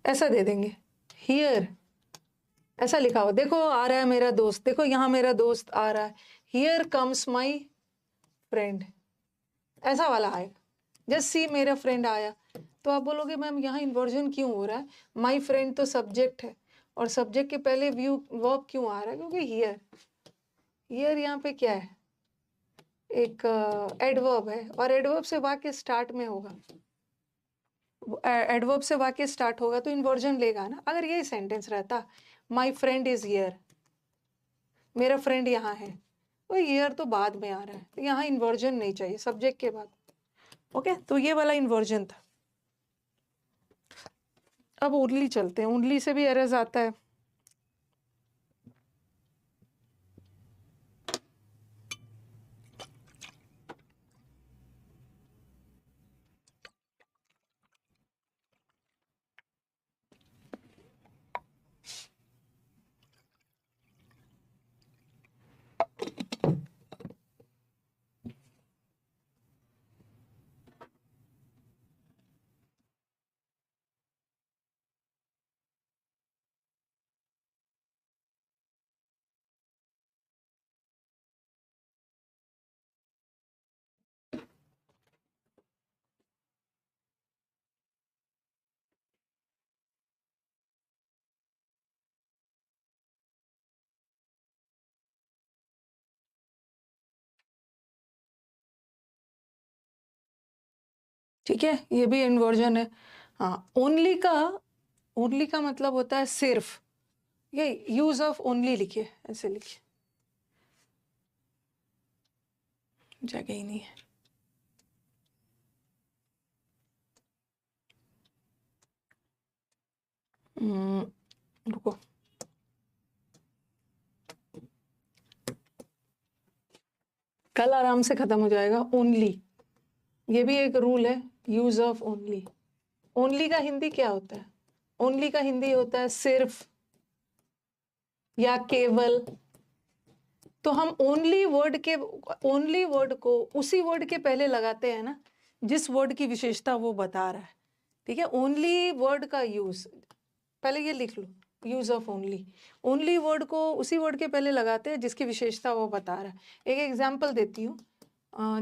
Speaker 1: ऐसा दे देंगे, हियर। ऐसा लिखा हो, देखो आ रहा है मेरा दोस्त, देखो यहाँ मेरा दोस्त आ रहा है, हियर कम्स माई फ्रेंड, ऐसा वाला आएगा। जस्ट सी, मेरा फ्रेंड आया, तो आप बोलोगे मैम यहाँ इन्वर्जन क्यों हो रहा है? माई फ्रेंड तो सब्जेक्ट है और सब्जेक्ट के पहले व्यू वर्ब क्यों आ रहा है? क्योंकि हियर यहाँ पे क्या है? एक एडवर्ब है और एडवर्ब से वाक्य स्टार्ट में होगा, एडवर्ब से वाक्य स्टार्ट होगा तो इन्वर्जन लेगा ना। अगर यही सेंटेंस रहता माई फ्रेंड इज हियर, मेरा फ्रेंड यहाँ है, तो हियर तो बाद में आ रहा है, तो यहाँ इन्वर्जन नहीं चाहिए सब्जेक्ट के बाद। ओके, तो ये वाला इन्वर्जन था। अब ओनली चलते हैं, ओनली से भी एरर्स आता है। ठीक है, ये भी इन्वर्जन है। हाँ, ओनली का मतलब होता है सिर्फ, ये यूज ऑफ ओनली लिखिए, ऐसे लिखिए, जगह ही नहीं है। रुको, कल आराम से खत्म हो जाएगा। ओनली, ये भी एक रूल है, यूज ऑफ ओनली। ओनली का हिंदी क्या होता है? ओनली का हिंदी होता है सिर्फ या केवल। तो हम ओनली वर्ड को उसी वर्ड के पहले लगाते हैं ना जिस वर्ड की विशेषता वो बता रहा है। ठीक है, ओनली वर्ड का यूज, पहले ये लिख लो, use of only. Only word को उसी वर्ड के पहले लगाते हैं जिसकी विशेषता वो बता रहा है। एक एग्जाम्पल देती हूँ,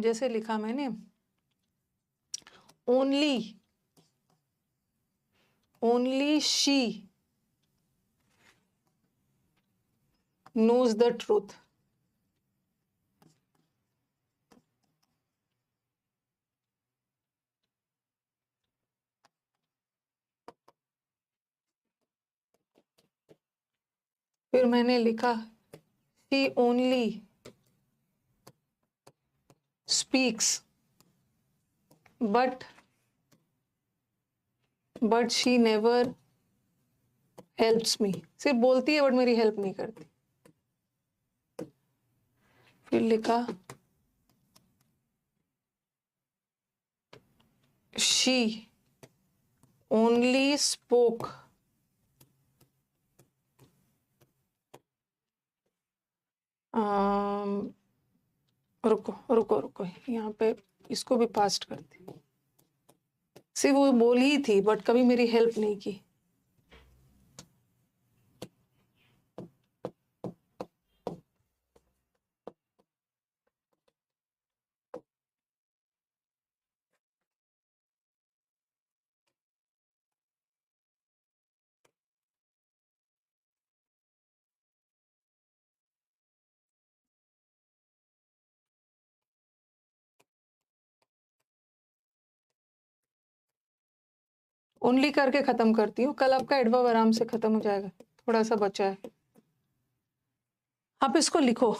Speaker 1: जैसे लिखा मैंने, only she knows the truth। फिर मैंने लिखा she only speaks but she never helps me। सिर्फ बोलती है बट मेरी हेल्प नहीं करती। फिर लिखा she only spoke रुको रुको रुको, यहाँ पे इसको भी पास्ट करती। सिर्फ वो बोली ही थी बट कभी मेरी हेल्प नहीं की। ओनली करके खत्म करती हूँ, कल आपका एडवर्ब आराम से खत्म हो जाएगा, थोड़ा सा बचा है। आप इसको लिखो,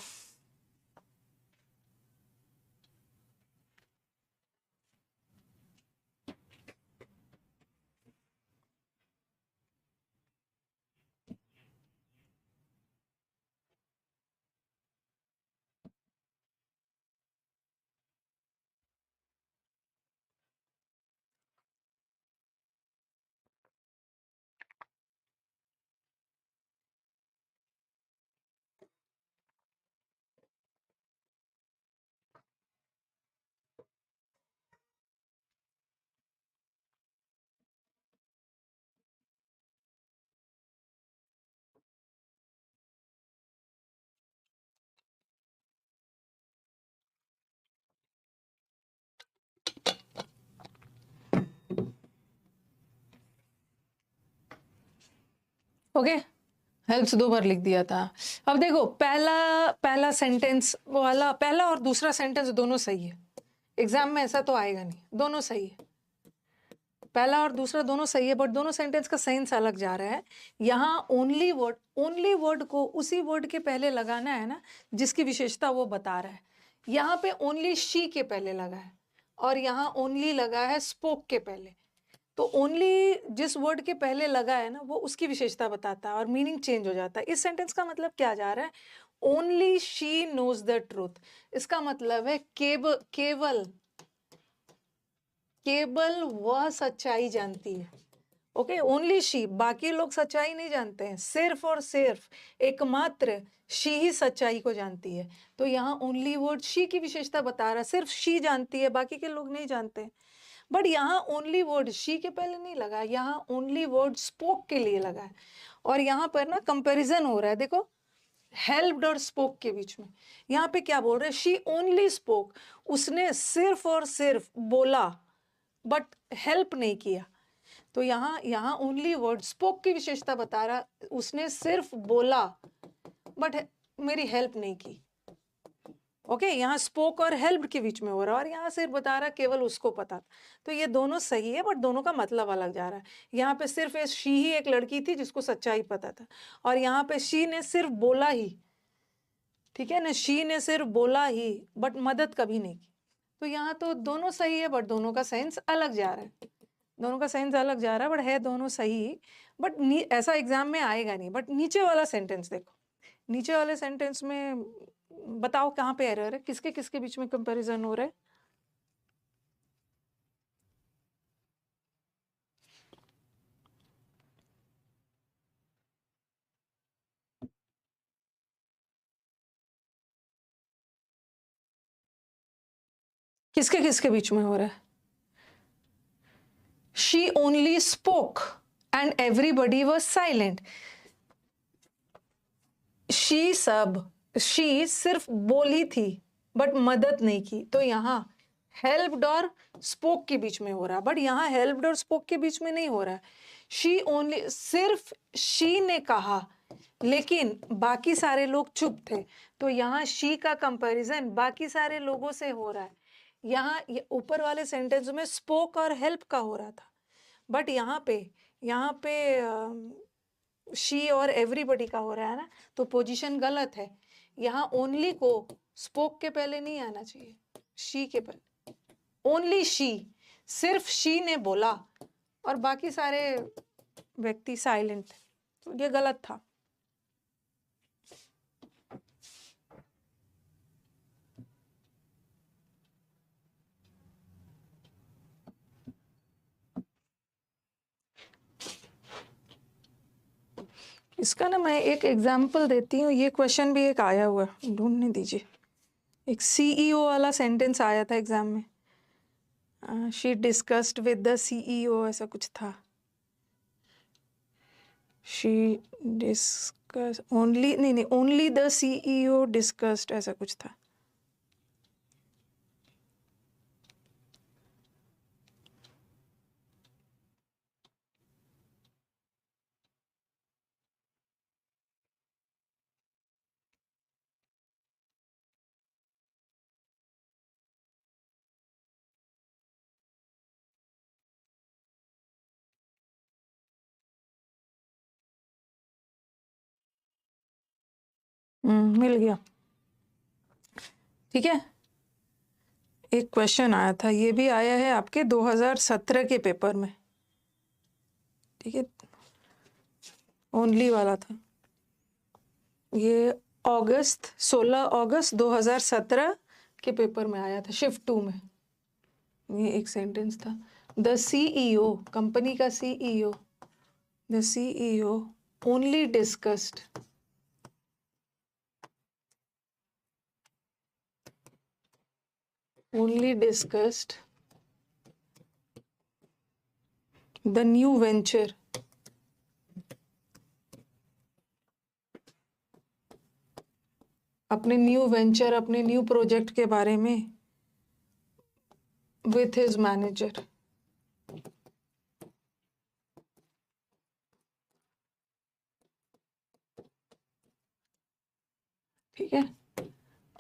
Speaker 1: ओके, हेल्प्स 2 बार लिख दिया था। अब देखो पहला सेंटेंस वाला, पहला और दूसरा सेंटेंस दोनों सही है। एग्जाम में ऐसा तो आएगा नहीं, दोनों सही है, पहला और दूसरा दोनों सही है, बट दोनों सेंटेंस का सेंस अलग जा रहा है। यहाँ ओनली वर्ड को उसी वर्ड के पहले लगाना है ना जिसकी विशेषता वो बता रहा है। यहाँ पे ओनली शी के पहले लगा है और यहाँ ओनली लगा है स्पोक के पहले। तो ओनली जिस वर्ड के पहले लगा है ना वो उसकी विशेषता बताता है और मीनिंग चेंज हो जाता है। इस सेंटेंस का मतलब क्या जा रहा है, only she knows the truth. इसका मतलब है केवल वह सच्चाई जानती है। ओके, ओनली शी, बाकी लोग सच्चाई नहीं जानते हैं, सिर्फ और सिर्फ एकमात्र शी ही सच्चाई को जानती है। तो यहाँ ओनली वर्ड शी की विशेषता बता रहा है, सिर्फ शी जानती है, बाकी के लोग नहीं जानते। बट यहाँ ओनली वर्ड शी के पहले नहीं लगा, यहाँ ओनली वर्ड स्पोक के लिए लगा है। और यहाँ पर ना कंपैरिजन हो रहा है, देखो हेल्प्ड और स्पोक के बीच में। यहाँ पे क्या बोल रहे हैं, शी ओनली स्पोक, उसने सिर्फ और सिर्फ बोला बट हेल्प नहीं किया। तो यहाँ ओनली वर्ड स्पोक की विशेषता बता रहा, उसने सिर्फ बोला बट मेरी हेल्प नहीं की। ओके, यहाँ स्पोक और हेल्प के बीच में हो रहा है और यहाँ सिर्फ बता रहा केवल उसको पता था। तो ये दोनों सही है बट दोनों का मतलब अलग जा रहा है। यहाँ पे सिर्फ शी ही एक लड़की थी जिसको सच्चाई पता था और यहाँ पे शी ने सिर्फ बोला ही, ठीक है ना, शी ने सिर्फ बोला ही बट मदद कभी नहीं की। तो यहाँ तो दोनों सही है बट दोनों का सेंस अलग जा रहा है, दोनों का सेंस अलग जा रहा है, बट है दोनों सही। बट ऐसा एग्जाम में आएगा नहीं। बट नीचे वाला सेंटेंस देखो, नीचे वाले सेंटेंस में बताओ कहाँ पे एरर है, किसके किसके बीच में कंपैरिजन हो रहा है। किसके किसके बीच में हो रहा है, she only spoke and everybody was silent. She सिर्फ बोली थी बट मदद नहीं की। तो यहाँ हेल्प्ड और स्पोक के बीच में हो रहा है, बट यहाँ हेल्प्ड और स्पोक के बीच में नहीं हो रहा है। शी ओनली, सिर्फ शी ने कहा लेकिन बाकी सारे लोग चुप थे। तो यहाँ शी का कंपैरिजन बाकी सारे लोगों से हो रहा है। यहाँ ऊपर वाले सेंटेंस में स्पोक और हेल्प का हो रहा था, बट यहाँ पे शी और एवरीबडी का हो रहा है ना, तो पोजीशन गलत है। यहाँ ओनली को स्पोक के पहले नहीं आना चाहिए, शी के पहले। ओनली शी, सिर्फ शी ने बोला और बाकी सारे व्यक्ति साइलेंट, तो ये गलत था। इसका ना मैं एक एग्जाम्पल देती हूँ, ये क्वेश्चन भी एक आया हुआ, ढूंढने दीजिए। एक सीईओ वाला सेंटेंस आया था एग्जाम में, she discussed with the CEO, ऐसा कुछ था। शी डिस्कस ओनली, नहीं ओनली द सीईओ डिस्कस्ड, ऐसा कुछ था। मिल गया, ठीक है। एक क्वेश्चन आया था, ये भी आया है आपके 2017 के पेपर में, ठीक है, ओनली वाला था ये, 16 अगस्त 2017 के पेपर में आया था, शिफ्ट 2 में। ये एक सेंटेंस था, द सीईओ, कंपनी का CEO, the CEO only discussed, the new venture, अपने न्यू प्रोजेक्ट के बारे में विथ हिज मैनेजर।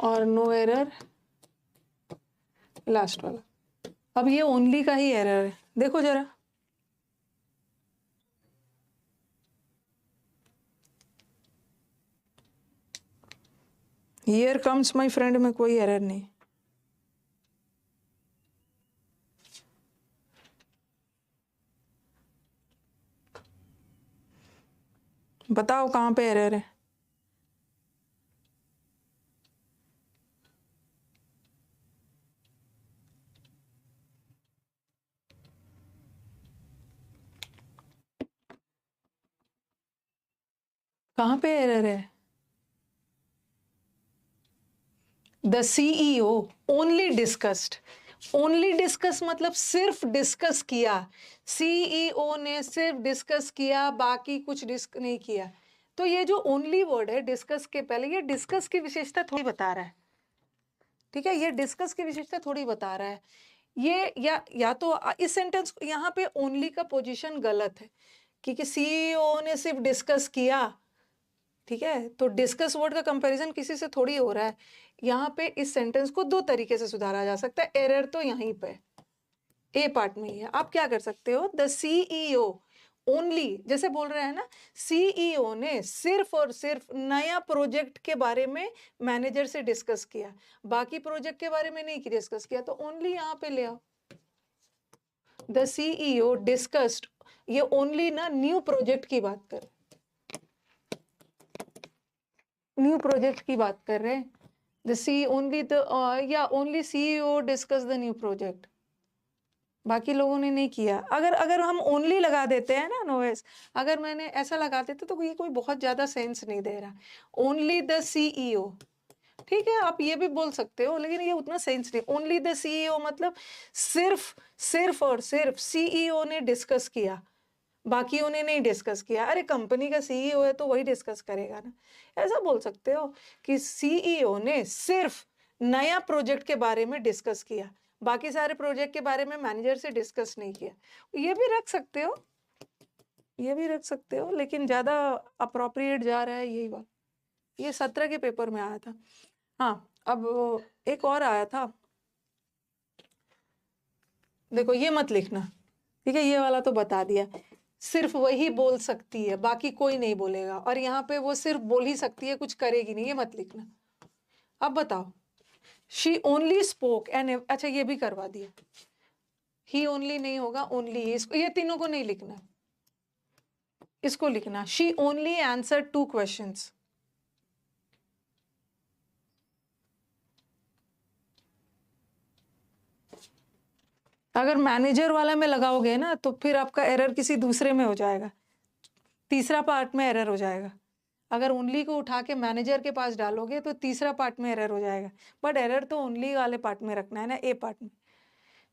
Speaker 1: और नो एरर लास्ट वाला। अब ये ओनली का ही एरर है, देखो जरा। हियर कम्स माय फ्रेंड में कोई एरर नहीं। बताओ कहाँ पे एरर है? कहाँ पे एरर है? The CEO only discussed. Only discuss मतलब सिर्फ डिस्कस किया, सीईओ ने सिर्फ डिस्कस किया, बाकी कुछ डिस्क नहीं किया। तो ये जो ओनली वर्ड है डिस्कस के पहले, ये डिस्कस की विशेषता थोड़ी बता रहा है, ठीक है, ये डिस्कस की विशेषता थोड़ी बता रहा है। ये या तो इस सेंटेंस यहाँ पे ओनली का पोजीशन गलत है, क्योंकि सीईओ ने सिर्फ डिस्कस किया, ठीक है, तो डिस्कस वर्ड का कंपैरिजन किसी से थोड़ी हो रहा है। यहाँ पे इस सेंटेंस को दो तरीके से सुधारा जा सकता है, एरर तो यहीं पे ए पार्ट में ही है। आप क्या कर सकते हो, द सीईओ ओनली, जैसे बोल रहे हैं ना, सीईओ ने सिर्फ और सिर्फ नया प्रोजेक्ट के बारे में मैनेजर से डिस्कस किया, बाकी प्रोजेक्ट के बारे में नहीं डिस्कस किया, तो ओनली यहाँ पे ले आओ। द सीईओ डिस्कस्ड, ये ओनली ना न्यू प्रोजेक्ट की बात कर, न्यू प्रोजेक्ट की बात कर रहे हैं। द सी ओनली द या only CEO discuss the new project, बाकी लोगों ने नहीं किया। अगर हम ओनली लगा देते हैं ना नोएस, अगर मैंने ऐसा लगा देते तो ये कोई बहुत ज्यादा सेंस नहीं दे रहा। ओनली द सीईओ, ठीक है, आप ये भी बोल सकते हो, लेकिन ये उतना सेंस नहीं। ओनली द सीईओ मतलब सिर्फ और सिर्फ सीईओ ने डिस्कस किया, बाकियों ने नहीं डिस्कस किया। अरे कंपनी का सीईओ है तो वही डिस्कस करेगा ना, ऐसा बोल सकते हो कि सीईओ ने सिर्फ नया प्रोजेक्ट के बारे में डिस्कस किया, बाकी सारे प्रोजेक्ट के बारे में मैनेजर से डिस्कस नहीं किया। ये भी रख सकते हो, ये भी रख सकते हो, लेकिन ज्यादा अप्रोप्रिएट जा रहा है यही बात। ये 17 के पेपर में आया था। हाँ, अब एक और आया था, देखो ये मत लिखना, ठीक है, ये वाला तो बता दिया, सिर्फ वही बोल सकती है, बाकी कोई नहीं बोलेगा, और यहाँ पे वो सिर्फ बोल ही सकती है, कुछ करेगी नहीं, ये मत लिखना। अब बताओ, शी ओनली स्पोक एंड, अच्छा ये भी करवा दिया, ही ओनली नहीं होगा, ओनली, इसको, ये तीनों को नहीं लिखना, इसको लिखना, शी ओनली आंसर 2 क्वेश्चंस। अगर मैनेजर वाला में लगाओगे ना तो फिर आपका एरर किसी दूसरे में हो जाएगा, तीसरा पार्ट में एरर हो जाएगा। अगर ओनली को उठा के मैनेजर के पास डालोगे तो तीसरा पार्ट में एरर हो जाएगा, बट एरर तो ओनली वाले पार्ट में रखना है ना, ए पार्ट में।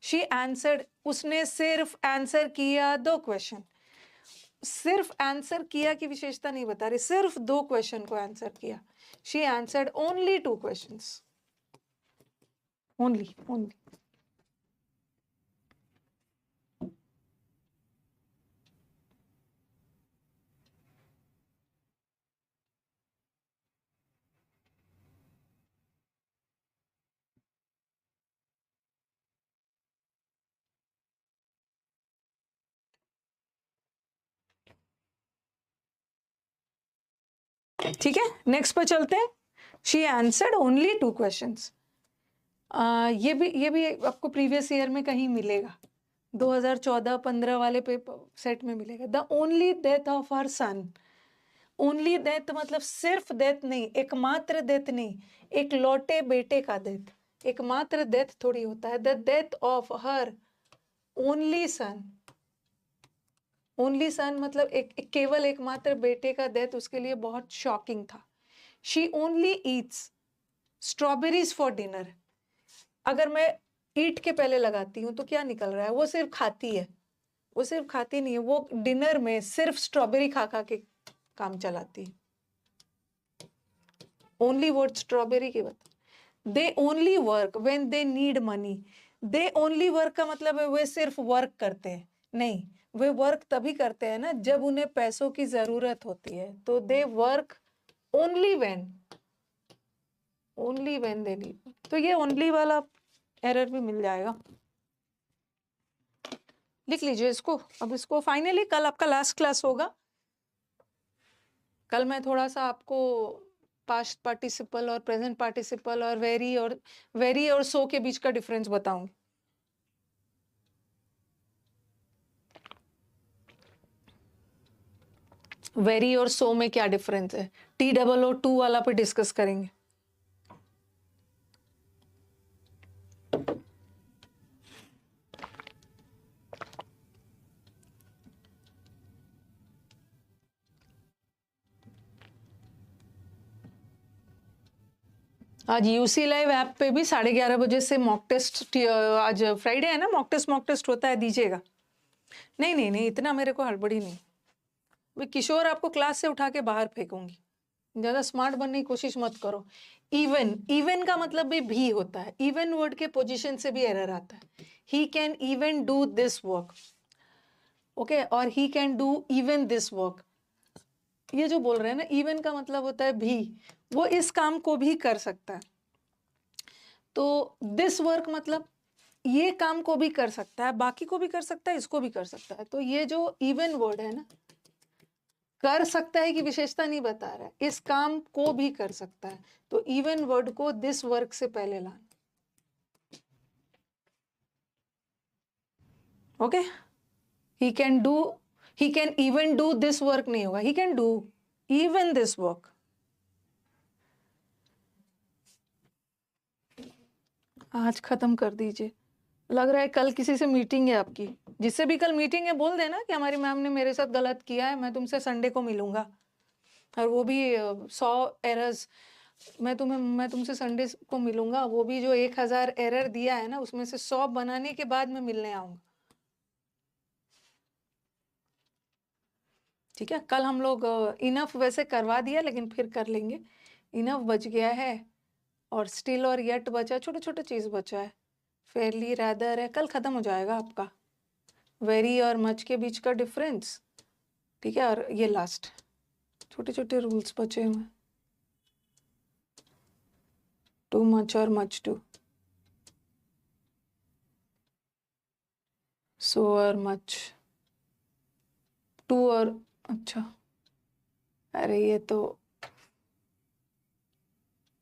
Speaker 1: शी आंसर्ड, उसने सिर्फ आंसर किया 2 क्वेश्चन, सिर्फ आंसर किया की विशेषता नहीं बता रही, सिर्फ 2 क्वेश्चन को आंसर किया। She answered only 2 questions, only only. ठीक है, नेक्स्ट पर चलते हैं। She answered only 2 questions. ये भी आपको प्रीवियस ईयर में कहीं मिलेगा, 2014-15 वाले पेपर सेट में मिलेगा। The only death of her son, only death मतलब सिर्फ डेथ नहीं, एकमात्र डेथ नहीं, एक लौटे बेटे का डेथ, एकमात्र डेथ थोड़ी होता है। The death of her only son, only son मतलब केवल एकमात्र बेटे का डेथ उसके लिए बहुत शॉकिंग था। She only Yeats strawberries for dinner, अगर मैं ईट के पहले लगाती हूँ तो क्या निकल रहा है, वो सिर्फ खाती है, वो सिर्फ खाती नहीं है, वो डिनर में सिर्फ स्ट्रॉबेरी खा खा के काम चलाती है। ओनली वर्ड स्ट्रॉबेरी की बता। They only work when they need money, they only work का मतलब है वे सिर्फ वर्क करते हैं, नहीं, वे वर्क तभी करते हैं ना जब उन्हें पैसों की जरूरत होती है, तो they work only when, only when they need, तो ये ओनली वाला एरर भी मिल जाएगा, लिख लीजिए इसको। अब इसको फाइनली कल आपका लास्ट क्लास होगा, कल मैं थोड़ा सा आपको पास्ट पार्टिसिपल और प्रेजेंट पार्टिसिपल और वेरी और सो के बीच का डिफरेंस बताऊंगी। वेरी और सो में क्या डिफरेंस है, TOO वाला पे डिस्कस करेंगे। आज यूसी लाइव ऐप पे भी 11:30 बजे से मॉक टेस्ट, आज फ्राइडे है ना, मॉक टेस्ट होता है, दीजिएगा। नहीं नहीं नहीं, इतना मेरे को हड़बड़ी नहीं, मैं किशोर आपको क्लास से उठा के बाहर फेंकूंगी, ज़्यादा स्मार्ट बनने की कोशिश मत करो। इवन का मतलब भी होता है, इवन वर्ड के पोजीशन से भी एरर आता है। He can even do this work, okay, और he can do even this work, ये जो बोल रहे हैं ना, इवन का मतलब होता है भी, वो इस काम को भी कर सकता है। तो दिस वर्क मतलब ये काम को भी कर सकता है, बाकी को भी कर सकता है, इसको भी कर सकता है। तो ये जो इवन वर्ड है ना, कर सकता है कि विशेषता नहीं बता रहा है, इस काम को भी कर सकता है, तो इवन वर्ड को दिस वर्क से पहले लाना, okay. He can even do this work नहीं होगा, ही can do even this work. आज खत्म कर दीजिए, लग रहा है कल किसी से मीटिंग है आपकी, जिससे भी कल मीटिंग है बोल देना कि हमारी मैम ने मेरे साथ गलत किया है, मैं तुमसे संडे को मिलूंगा, और वो भी 100 एरर्स, मैं तुमसे संडे को मिलूंगा, वो भी जो 1000 एरर दिया है ना, उसमें से 100 बनाने के बाद मैं मिलने आऊंगा, ठीक है। कल हम लोग इनफ वैसे करवा दिया, लेकिन फिर कर लेंगे, इनफ बच गया है, और स्टिल और येट बचा, छोटे छोटे चीज बचा है, फेयरली रैदर है, कल खत्म हो जाएगा आपका। वेरी और मच के बीच का डिफरेंस, ठीक है, और ये लास्ट छोटे छोटे रूल्स बचे हुए, टू मच और मच टू, सो और मच, टू और, अच्छा, अरे ये तो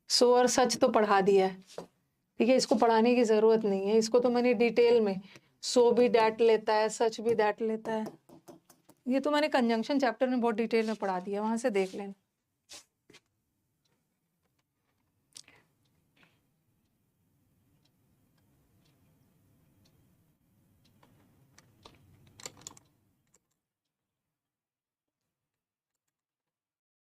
Speaker 1: सो और सच तो पढ़ा दिया है, ठीक है, इसको पढ़ाने की जरूरत नहीं है, इसको तो मैंने डिटेल में, सो भी दैट लेता है, सच भी दैट लेता है, ये तो मैंने कंजंक्शन चैप्टर में बहुत डिटेल में पढ़ा दिया, वहां से देख लेना।